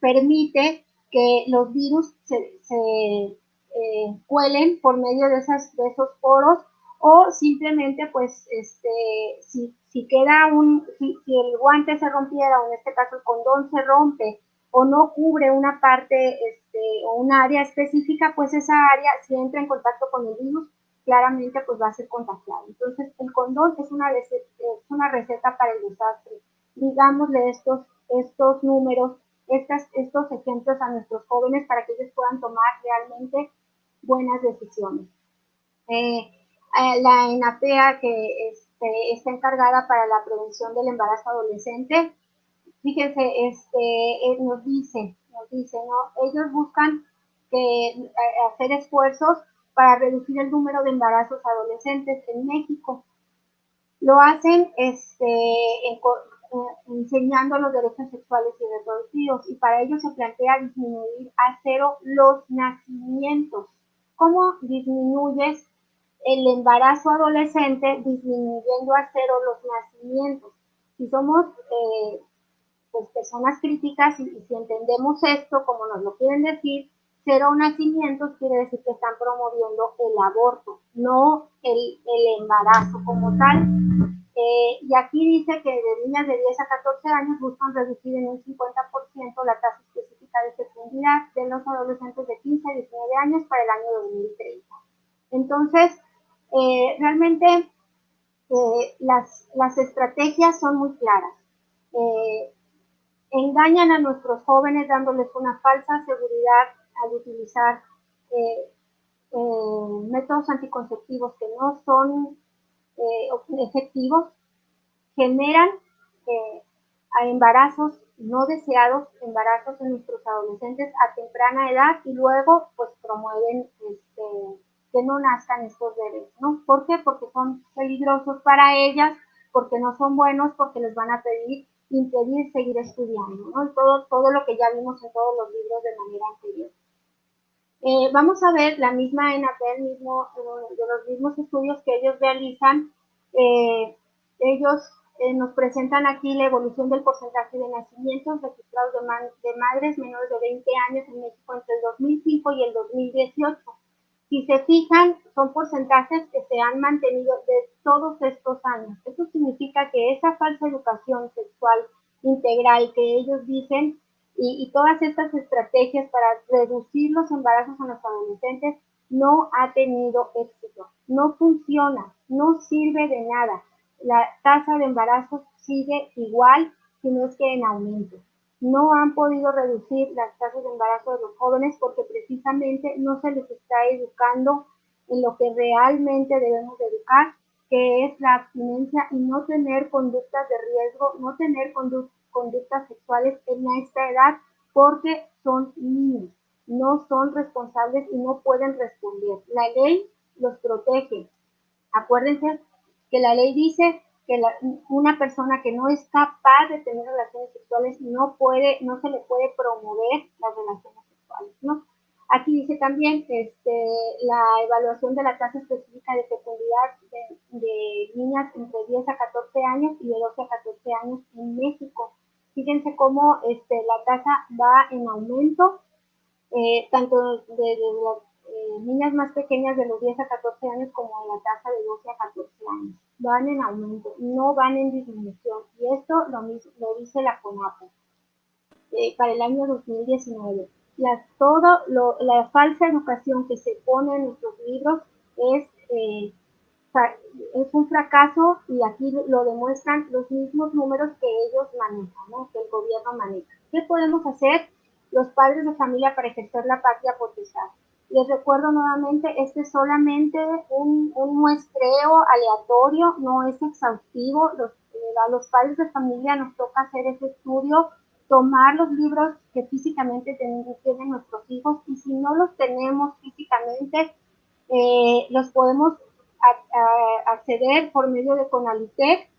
Speaker 2: permite que los virus se cuelen por medio de esos poros o simplemente pues si el guante se rompiera o en este caso el condón se rompe o no cubre una parte o un área específica, pues esa área si entra en contacto con el virus claramente pues va a ser contagiado. Entonces el condón es una receta para el desastre. Digámosle estos números, estos ejemplos a nuestros jóvenes para que ellos puedan tomar realmente buenas decisiones. La ENAPEA, que está encargada para la prevención del embarazo adolescente, fíjense, nos dice, ¿no? Ellos buscan hacer esfuerzos para reducir el número de embarazos adolescentes en México. Lo hacen enseñando los derechos sexuales y reproductivos y para ello se plantea disminuir a 0 los nacimientos. ¿Cómo disminuyes el embarazo adolescente disminuyendo a 0 los nacimientos? Si somos pues personas críticas y si entendemos esto como nos lo quieren decir, cero nacimientos quiere decir que están promoviendo el aborto, no el embarazo como tal. Y aquí dice que de niñas de 10 a 14 años buscan reducir en un 50% la tasa específica de fecundidad de los adolescentes de 15 a 19 años para el año 2030. Entonces, realmente las estrategias son muy claras. Engañan a nuestros jóvenes dándoles una falsa seguridad al utilizar métodos anticonceptivos que no son efectivos, generan a embarazos no deseados, embarazos en nuestros adolescentes a temprana edad y luego pues promueven que no nazcan estos bebés, ¿no? ¿Por qué? Porque son peligrosos para ellas, porque no son buenos, porque les van a impedir seguir estudiando, ¿no? Todo lo que ya vimos en todos los libros de manera anterior. Vamos a ver la misma ENAPEL, de los mismos estudios que ellos realizan. Ellos nos presentan aquí la evolución del porcentaje de nacimientos registrados de madres menores de 20 años en México entre el 2005 y el 2018. Si se fijan, son porcentajes que se han mantenido de todos estos años. Eso significa que esa falsa educación sexual integral que ellos dicen y todas estas estrategias para reducir los embarazos en los adolescentes no ha tenido éxito, no funciona, no sirve de nada. La tasa de embarazos sigue igual, si no es que en aumento. No han podido reducir las tasas de embarazo de los jóvenes porque precisamente no se les está educando en lo que realmente debemos de educar, que es la abstinencia y no tener conductas de riesgo, no tener conductas sexuales en esta edad porque son niños, no son responsables y no pueden responder. La ley los protege. Acuérdense que la ley dice que una persona que no es capaz de tener relaciones sexuales no se le puede promover las relaciones sexuales, ¿no? Aquí dice también la evaluación de la tasa específica de fecundidad de niñas entre 10 a 14 años y de 12 a 14 años en México. Fíjense cómo la tasa va en aumento, tanto de las niñas más pequeñas de los 10 a 14 años como en la tasa de 12 a 14 años. Van en aumento, no van en disminución. Y esto lo dice la CONAPO para el año 2019. La falsa educación que se pone en nuestros libros es un fracaso y aquí lo demuestran los mismos números que ellos manejan, ¿no? Que el gobierno maneja. ¿Qué podemos hacer los padres de familia para ejercer la patria potestad? Les recuerdo nuevamente, este es solamente un muestreo aleatorio, no es exhaustivo. A los padres de familia nos toca hacer ese estudio, tomar los libros que físicamente tienen nuestros hijos y si no los tenemos físicamente, los podemos acceder por medio de Conalitec.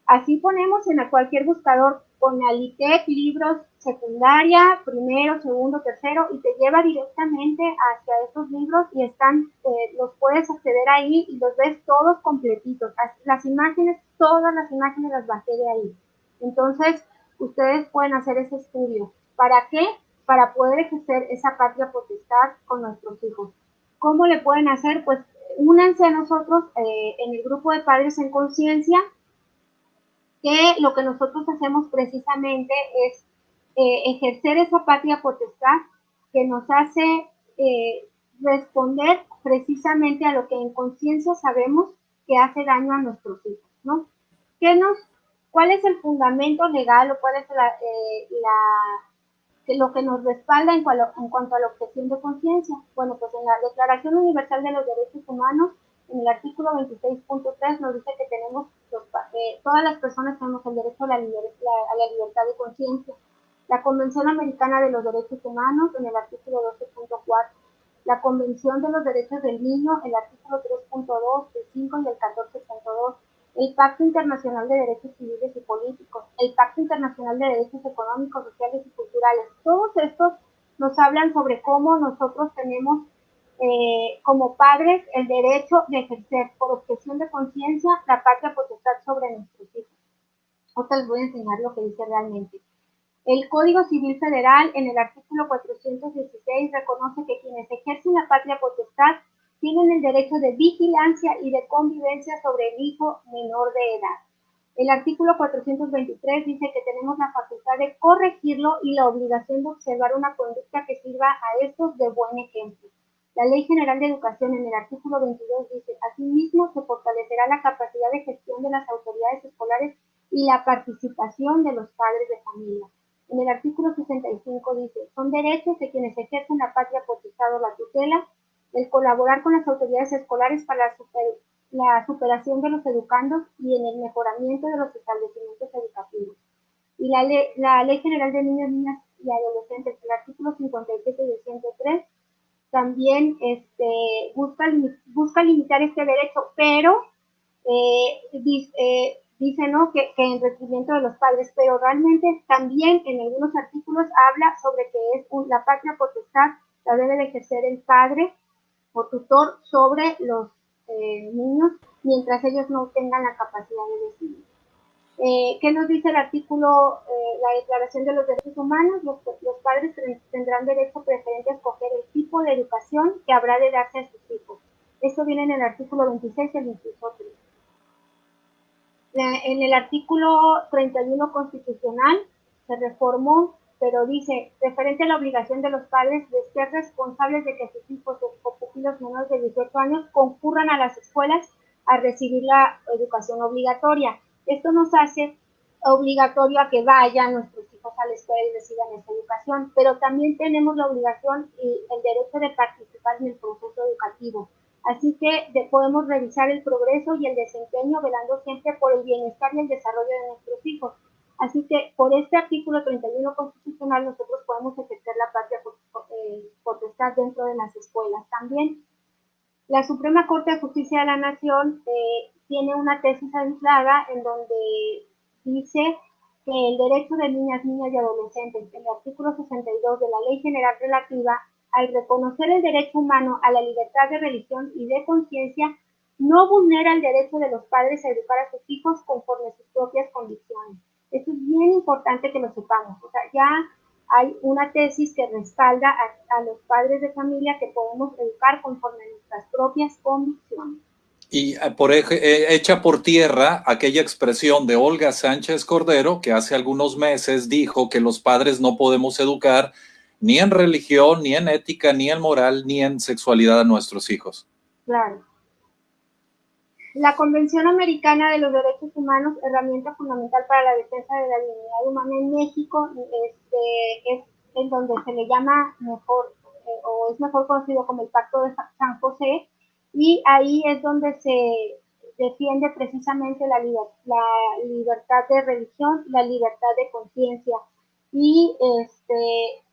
Speaker 2: Así ponemos en cualquier buscador Conalitec, libros secundaria, primero, segundo, tercero, y te lleva directamente hacia esos libros y los puedes acceder ahí y los ves todos completitos. Las imágenes, todas las imágenes las bajé de ahí. Entonces, ustedes pueden hacer ese estudio. ¿Para qué? Para poder ejercer esa patria potestad con nuestros hijos. ¿Cómo le pueden hacer? Pues únanse a nosotros en el grupo de Padres en Conciencia, que lo que nosotros hacemos precisamente es ejercer esa patria potestad que nos hace responder precisamente a lo que en conciencia sabemos que hace daño a nuestros hijos, ¿no? ¿Cuál es el fundamento legal o cuál es lo que nos respalda en cuanto a la objeción de conciencia? Bueno, pues en la Declaración Universal de los Derechos Humanos, en el artículo 26.3 nos dice que todas las personas tenemos el derecho a la libertad de conciencia. La Convención Americana de los Derechos Humanos, en el artículo 12.4. La Convención de los Derechos del Niño, el artículo 3.2, el 5 y el 14.2. El Pacto Internacional de Derechos Civiles y Políticos, el Pacto Internacional de Derechos Económicos, Sociales y Culturales. Todos estos nos hablan sobre cómo nosotros tenemos como padres el derecho de ejercer por objeción de conciencia la patria potestad sobre nuestros hijos. Ahora les voy a enseñar lo que dice realmente. El Código Civil Federal, en el artículo 416, reconoce que quienes ejercen la patria potestad tienen el derecho de vigilancia y de convivencia sobre el hijo menor de edad. El artículo 423 dice que tenemos la facultad de corregirlo y la obligación de observar una conducta que sirva a estos de buen ejemplo. La Ley General de Educación, en el artículo 22, dice: asimismo, se fortalecerá la capacidad de gestión de las autoridades escolares y la participación de los padres de familia. En el artículo 65 dice: son derechos de quienes ejercen la patria potestad o la tutela el colaborar con las autoridades escolares para la superación de los educandos y en el mejoramiento de los establecimientos educativos. Y la Ley General de Niños, Niñas y Adolescentes, el artículo 57 y 103, también busca limitar este derecho, pero dice ¿no? que en requerimiento de los padres, pero realmente también en algunos artículos habla sobre que es la patria potestad la debe de ejercer el padre o tutor sobre los niños mientras ellos no tengan la capacidad de decidir. ¿Qué nos dice el artículo, la Declaración de los Derechos Humanos? Los padres tendrán derecho preferente a escoger el tipo de educación que habrá de darse a sus hijos. Esto viene en el artículo 26 del inciso 3. En el artículo 31 constitucional se reformó, pero dice, referente a la obligación de los padres de ser responsables de que sus hijos o pupilos menores de 18 años concurran a las escuelas a recibir la educación obligatoria. Esto nos hace obligatorio a que vayan nuestros hijos a la escuela y reciban esa educación, pero también tenemos la obligación y el derecho de participar en el proceso educativo. Así que podemos revisar el progreso y el desempeño velando siempre por el bienestar y el desarrollo de nuestros hijos. Así que por este artículo 31 constitucional nosotros podemos ejercer la patria potestad dentro de las escuelas. También la Suprema Corte de Justicia de la Nación tiene una tesis aislada en donde dice que el derecho de niñas, niñas y adolescentes, en el artículo 62 de la Ley General Relativa al reconocer el derecho humano a la libertad de religión y de conciencia, no vulnera el derecho de los padres a educar a sus hijos conforme a sus propias convicciones. Esto es bien importante que lo sepamos. O sea, ya hay una tesis que respalda a los padres de familia que podemos educar conforme a nuestras propias convicciones.
Speaker 1: Y echa por tierra aquella expresión de Olga Sánchez Cordero, que hace algunos meses dijo que los padres no podemos educar ni en religión, ni en ética, ni en moral, ni en sexualidad a nuestros hijos.
Speaker 2: Claro. La Convención Americana de los Derechos Humanos, herramienta fundamental para la defensa de la dignidad humana en México, es en donde se le llama mejor, o es mejor conocido como el Pacto de San José, y ahí es donde se defiende precisamente la libertad de religión, la libertad de conciencia. Y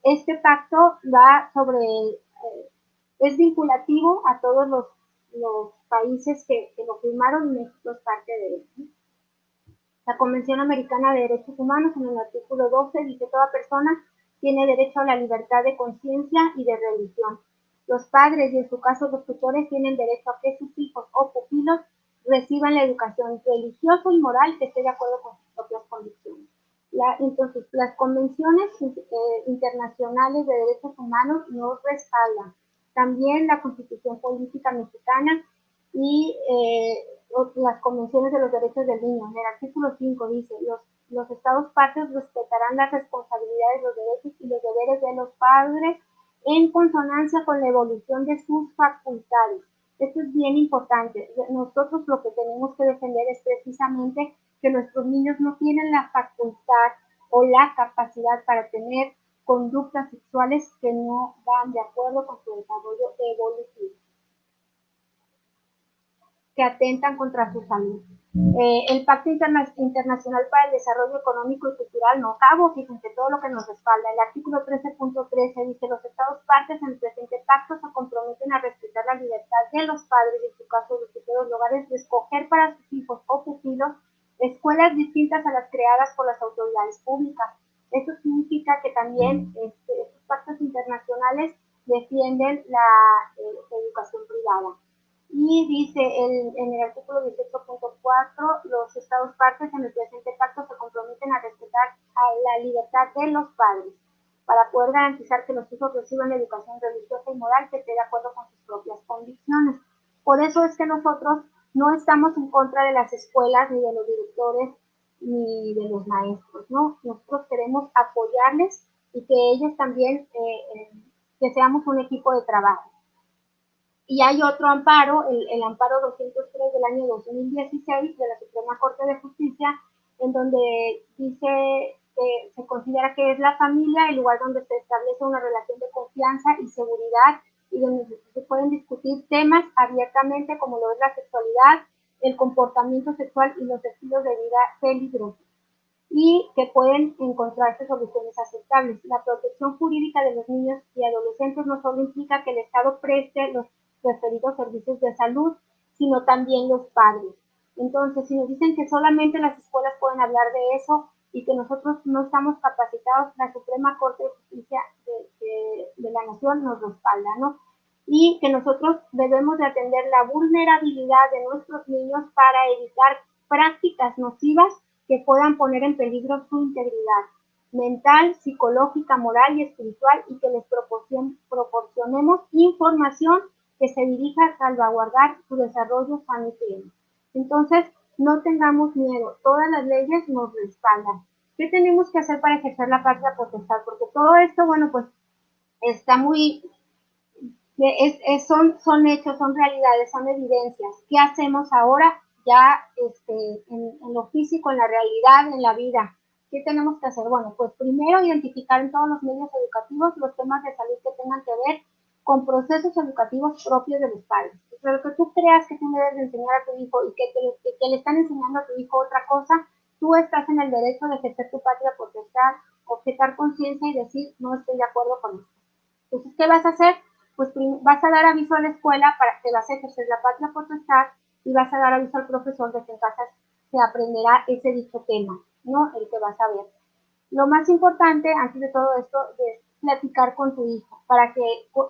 Speaker 2: este pacto va sobre, es vinculativo a todos los países que lo firmaron, y México es parte de ellos. La Convención Americana de Derechos Humanos, en el artículo 12, dice: toda persona tiene derecho a la libertad de conciencia y de religión. Los padres, y en su caso los tutores, tienen derecho a que sus hijos o pupilos reciban la educación religiosa y moral que esté de acuerdo con sus propias convicciones. Entonces, las convenciones internacionales de derechos humanos nos respaldan. También la Constitución Política Mexicana y las convenciones de los derechos del niño. En el artículo 5 dice: los estados partes respetarán las responsabilidades, los derechos y los deberes de los padres en consonancia con la evolución de sus facultades. Esto es bien importante. Nosotros lo que tenemos que defender es precisamente que nuestros niños no tienen la facultad o la capacidad para tener conductas sexuales que no van de acuerdo con su desarrollo evolutivo, que atentan contra su salud. El Pacto Internacional para el Desarrollo Económico y Cultural, no cabo, fíjense todo lo que nos respalda. El artículo 13.13 dice: los estados partes en el presente pacto se comprometen a respetar la libertad de los padres, y en su caso los tutores hogares, de escoger para sus hijos o pupilos escuelas distintas a las creadas por las autoridades públicas. Eso significa que también estos pactos internacionales defienden la educación privada. Y dice en el artículo 18.4, los estados partes en el presente pacto se comprometen a respetar a la libertad de los padres para poder garantizar que los hijos reciban la educación religiosa y moral que esté de acuerdo con sus propias convicciones. Por eso es que nosotros no estamos en contra de las escuelas, ni de los directores, ni de los maestros, ¿no? Nosotros queremos apoyarles y que ellos también, que seamos un equipo de trabajo. Y hay otro amparo, el amparo 203 del año 2016 de la Suprema Corte de Justicia, en donde dice que se considera que es la familia el lugar donde se establece una relación de confianza y seguridad y donde se pueden discutir temas abiertamente como lo es la sexualidad, el comportamiento sexual y los estilos de vida peligrosos y que pueden encontrarse soluciones aceptables. La protección jurídica de los niños y adolescentes no solo implica que el Estado preste los referidos servicios de salud, sino también los padres. Entonces, si nos dicen que solamente las escuelas pueden hablar de eso y que nosotros no estamos capacitados, la Suprema Corte de Justicia de la Nación nos respalda, ¿no? Y que nosotros debemos de atender la vulnerabilidad de nuestros niños para evitar prácticas nocivas que puedan poner en peligro su integridad mental, psicológica, moral y espiritual y que les proporcionemos información que se dirija a salvaguardar su desarrollo sano y pleno. Entonces, no tengamos miedo, todas las leyes nos respaldan. ¿Qué tenemos que hacer para ejercer la patria potestad? Porque todo esto, bueno, pues está muy, son hechos, son realidades, son evidencias. ¿Qué hacemos ahora ya en lo físico, en la realidad, en la vida? ¿Qué tenemos que hacer? Bueno, pues primero identificar en todos los medios educativos los temas de salud que tengan que ver con procesos educativos propios de los padres. Pero que tú creas que tú le debes de enseñar a tu hijo y que le están enseñando a tu hijo otra cosa, tú estás en el derecho de ejercer tu patria potestad, objetar conciencia y decir, no estoy de acuerdo con esto. Entonces, ¿qué vas a hacer? Pues vas a dar aviso a la escuela para que vas a ejercer la patria potestad y vas a dar aviso al profesor de que en casa se aprenderá ese dicho tema, ¿no? El que vas a ver. Lo más importante, antes de todo esto, es platicar con tu hijo para que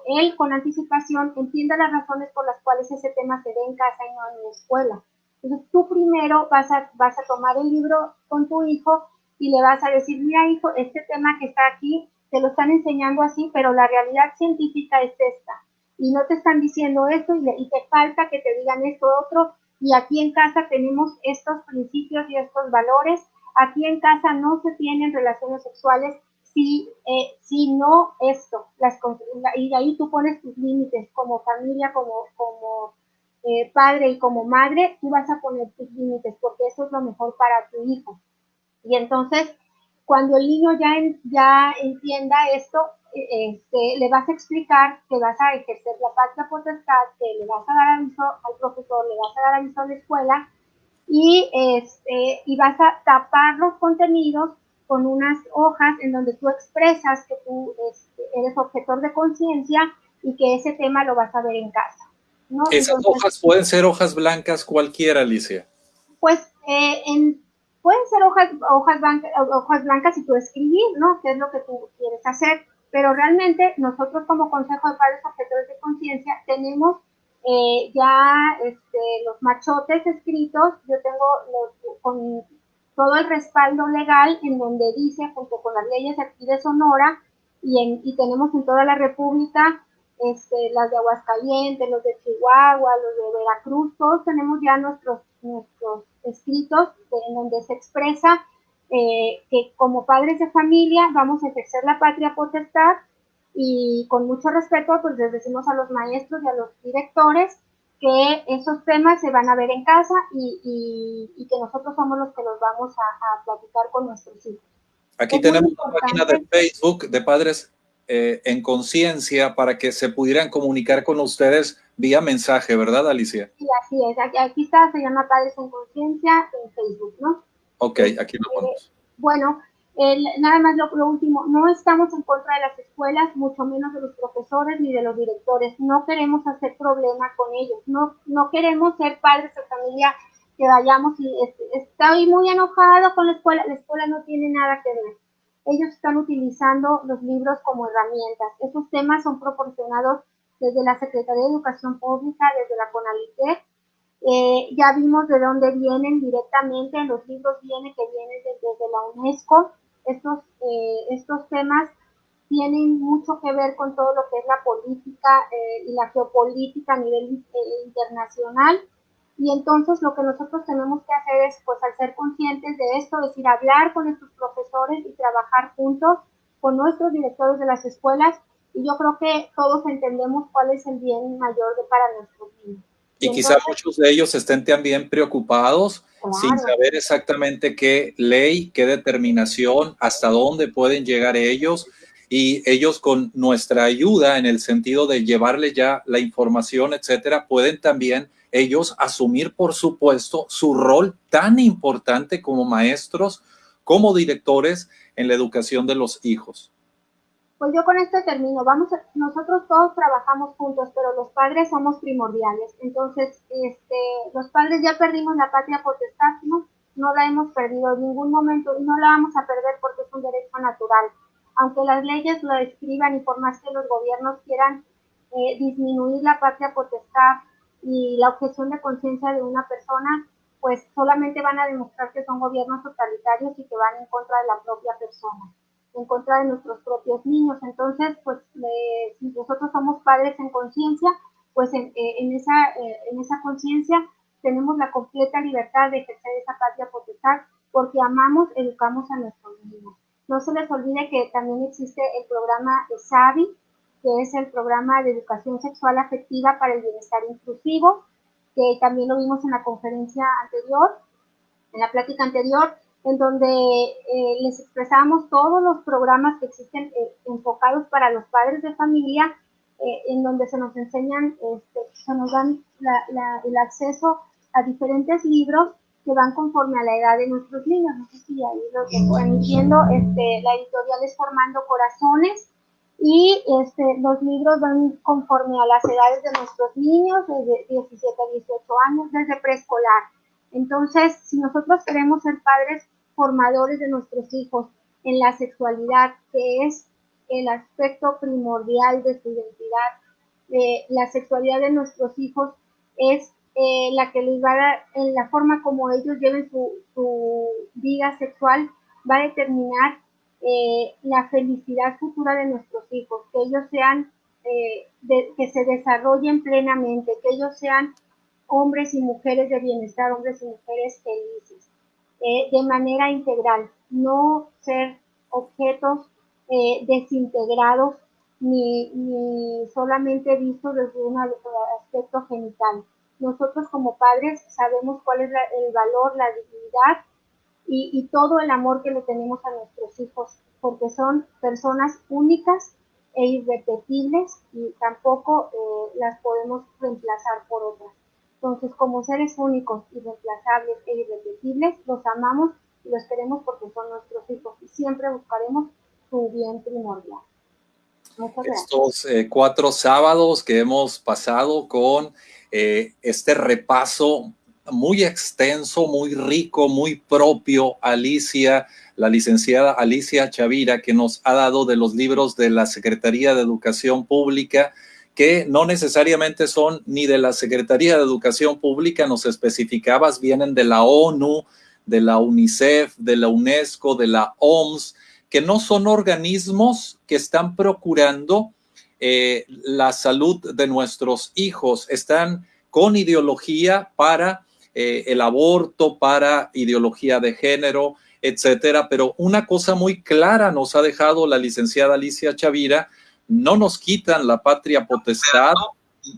Speaker 2: él con anticipación entienda las razones por las cuales ese tema se ve en casa y no en la escuela. Entonces tú primero vas a tomar el libro con tu hijo y le vas a decir, mira hijo, este tema que está aquí te lo están enseñando así, pero la realidad científica es esta. Y no te están diciendo esto y te falta que te digan esto otro. Y aquí en casa tenemos estos principios y estos valores. Aquí en casa no se tienen relaciones sexuales si no esto. Y de ahí tú pones tus límites como familia, como padre y como madre, tú vas a poner tus límites porque eso es lo mejor para tu hijo. Y entonces, cuando el niño ya entienda esto, le vas a explicar que vas a ejercer la patria potestad, que le vas a dar aviso al profesor, le vas a dar aviso a la escuela y vas a tapar los contenidos con unas hojas en donde tú expresas que tú eres objetor de conciencia y que ese tema lo vas a ver en casa, ¿no?
Speaker 1: Esas
Speaker 2: Entonces,
Speaker 1: hojas pueden ser hojas blancas cualquiera, Alicia.
Speaker 2: pues pueden ser hojas blancas y tú escribir, ¿no? ¿Qué es lo que tú quieres hacer? Pero realmente nosotros como Consejo de Padres Objetores de Conciencia tenemos ya los machotes escritos, yo tengo con todo el respaldo legal en donde dice, junto con las leyes aquí de Sonora, y tenemos en toda la República, las de Aguascalientes, los de Chihuahua, los de Veracruz, todos tenemos ya nuestros escritos en donde se expresa que como padres de familia vamos a ejercer la patria potestad y con mucho respeto pues les decimos a los maestros y a los directores que esos temas se van a ver en casa y que nosotros somos los que los vamos a platicar con nuestros hijos.
Speaker 1: Aquí tenemos una página de Facebook de Padres en Conciencia para que se pudieran comunicar con ustedes vía mensaje, ¿verdad, Alicia?
Speaker 2: Sí, así es. Aquí está, se llama Padres en Conciencia en Facebook, ¿no?
Speaker 1: Ok, aquí lo ponemos.
Speaker 2: Bueno, nada más lo último, no estamos en contra de las escuelas, mucho menos de los profesores ni de los directores. No queremos hacer problema con ellos. No queremos ser padres de familia que vayamos y estoy muy enojado con la escuela. La escuela no tiene nada que ver. Ellos están utilizando los libros como herramientas. Esos temas son proporcionados desde la Secretaría de Educación Pública, desde la CONALITEC. Ya vimos de dónde vienen directamente, en los libros viene que vienen desde la UNESCO. Estos temas tienen mucho que ver con todo lo que es la política y la geopolítica a nivel internacional. Y entonces lo que nosotros tenemos que hacer es, pues al ser conscientes de esto, es ir a hablar con nuestros profesores y trabajar juntos con nuestros directores de las escuelas. Y yo creo que todos entendemos cuál es el bien mayor para nuestros niños.
Speaker 1: Y quizá muchos de ellos estén también preocupados, claro, sin saber exactamente qué ley, qué determinación, hasta dónde pueden llegar ellos. Y ellos con nuestra ayuda, en el sentido de llevarles ya la información, etcétera, pueden también ellos asumir, por supuesto, su rol tan importante como maestros, como directores en la educación de los hijos.
Speaker 2: Pues yo con esto termino. Nosotros todos trabajamos juntos, pero los padres somos primordiales. Entonces, los padres ya perdimos la patria potestad, no la hemos perdido en ningún momento y no la vamos a perder porque es un derecho natural. Aunque las leyes lo describan y por más que los gobiernos quieran disminuir la patria potestad y la objeción de conciencia de una persona, pues solamente van a demostrar que son gobiernos totalitarios y que van en contra de la propia persona, en contra de nuestros propios niños. Entonces, pues, si nosotros somos padres en conciencia, pues en esa conciencia tenemos la completa libertad de ejercer esa patria potestad, porque amamos, educamos a nuestros niños. No se les olvide que también existe el programa SAVI, que es el programa de educación sexual afectiva para el bienestar inclusivo, que también lo vimos en la conferencia anterior, en la plática anterior, en donde les expresamos todos los programas que existen enfocados para los padres de familia, en donde se nos enseñan, se nos dan el acceso a diferentes libros que van conforme a la edad de nuestros niños. No sé si ahí lo tengo emitiendo, la editorial es Formando Corazones, y los libros van conforme a las edades de nuestros niños, desde 17 a 18 años, desde preescolar. Entonces, si nosotros queremos ser padres formadores de nuestros hijos en la sexualidad, que es el aspecto primordial de su identidad, la sexualidad de nuestros hijos es la que les va a dar, en la forma como ellos lleven su vida sexual, va a determinar la felicidad futura de nuestros hijos, que ellos sean, que se desarrollen plenamente, que ellos sean hombres y mujeres de bienestar, hombres y mujeres felices, de manera integral, no ser objetos desintegrados ni solamente vistos desde un aspecto genital. Nosotros como padres sabemos cuál es el valor, la dignidad y todo el amor que le tenemos a nuestros hijos, porque son personas únicas e irrepetibles y tampoco las podemos reemplazar por otras. Entonces, como seres únicos, irreemplazables e irrepetibles, los amamos y los queremos porque son nuestros hijos y siempre buscaremos su bien primordial.
Speaker 1: Estos 4 sábados que hemos pasado con este repaso muy extenso, muy rico, muy propio, Alicia, la licenciada Alicia Chavira, que nos ha dado de los libros de la Secretaría de Educación Pública, que no necesariamente son ni de la Secretaría de Educación Pública, nos especificabas, vienen de la ONU, de la UNICEF, de la UNESCO, de la OMS, que no son organismos que están procurando la salud de nuestros hijos, están con ideología para el aborto, para ideología de género, etcétera. Pero una cosa muy clara nos ha dejado la licenciada Alicia Chavira: no nos quitan la patria potestad,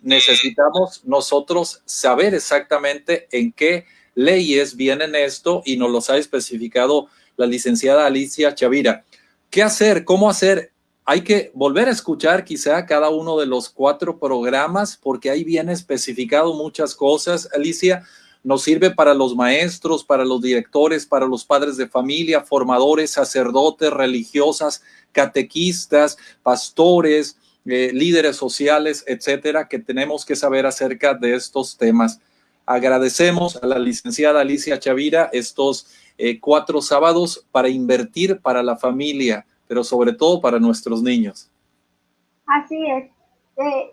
Speaker 1: necesitamos nosotros saber exactamente en qué leyes vienen esto, y nos los ha especificado la licenciada Alicia Chavira. ¿Qué hacer? ¿Cómo hacer? Hay que volver a escuchar quizá cada uno de los 4 programas, porque ahí viene especificado muchas cosas. Alicia, nos sirve para los maestros, para los directores, para los padres de familia, formadores, sacerdotes, religiosas, catequistas, pastores, líderes sociales, etcétera, que tenemos que saber acerca de estos temas. Agradecemos a la licenciada Alicia Chavira estos 4 sábados para invertir para la familia, pero sobre todo para nuestros niños.
Speaker 2: Así es.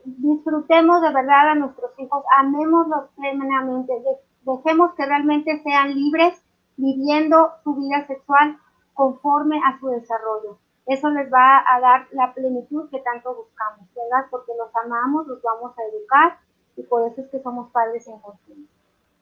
Speaker 2: disfrutemos de verdad a nuestros hijos, amémoslos plenamente, dejemos que realmente sean libres viviendo su vida sexual conforme a su desarrollo. Eso les va a dar la plenitud que tanto buscamos, ¿verdad? Porque los amamos, los vamos a educar y por eso es que somos padres inconscientes.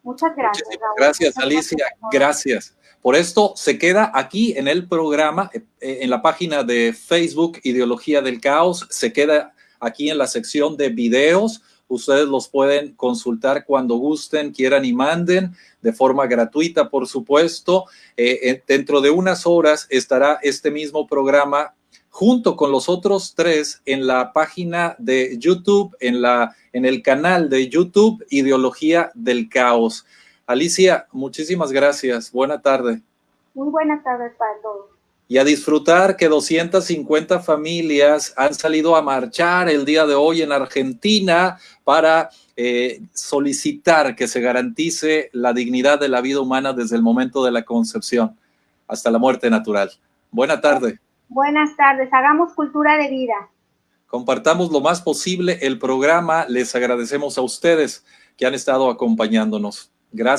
Speaker 2: Muchas gracias,
Speaker 1: Muchísimas
Speaker 2: Raúl.
Speaker 1: gracias, Alicia. Gracias. Por esto se queda aquí en el programa, en la página de Facebook Ideología del Caos, se queda aquí en la sección de videos. Ustedes los pueden consultar cuando gusten, quieran y manden, de forma gratuita, por supuesto. Dentro de unas horas estará este mismo programa junto con los otros 3 en la página de YouTube, en el canal de YouTube Ideología del Caos. Alicia, muchísimas gracias. Buena tarde.
Speaker 2: Muy buenas tardes para todos.
Speaker 1: Y a disfrutar que 250 familias han salido a marchar el día de hoy en Argentina para solicitar que se garantice la dignidad de la vida humana desde el momento de la concepción hasta la muerte natural. Buena tarde.
Speaker 2: Buenas tardes. Hagamos cultura de vida.
Speaker 1: Compartamos lo más posible el programa. Les agradecemos a ustedes que han estado acompañándonos. Gracias.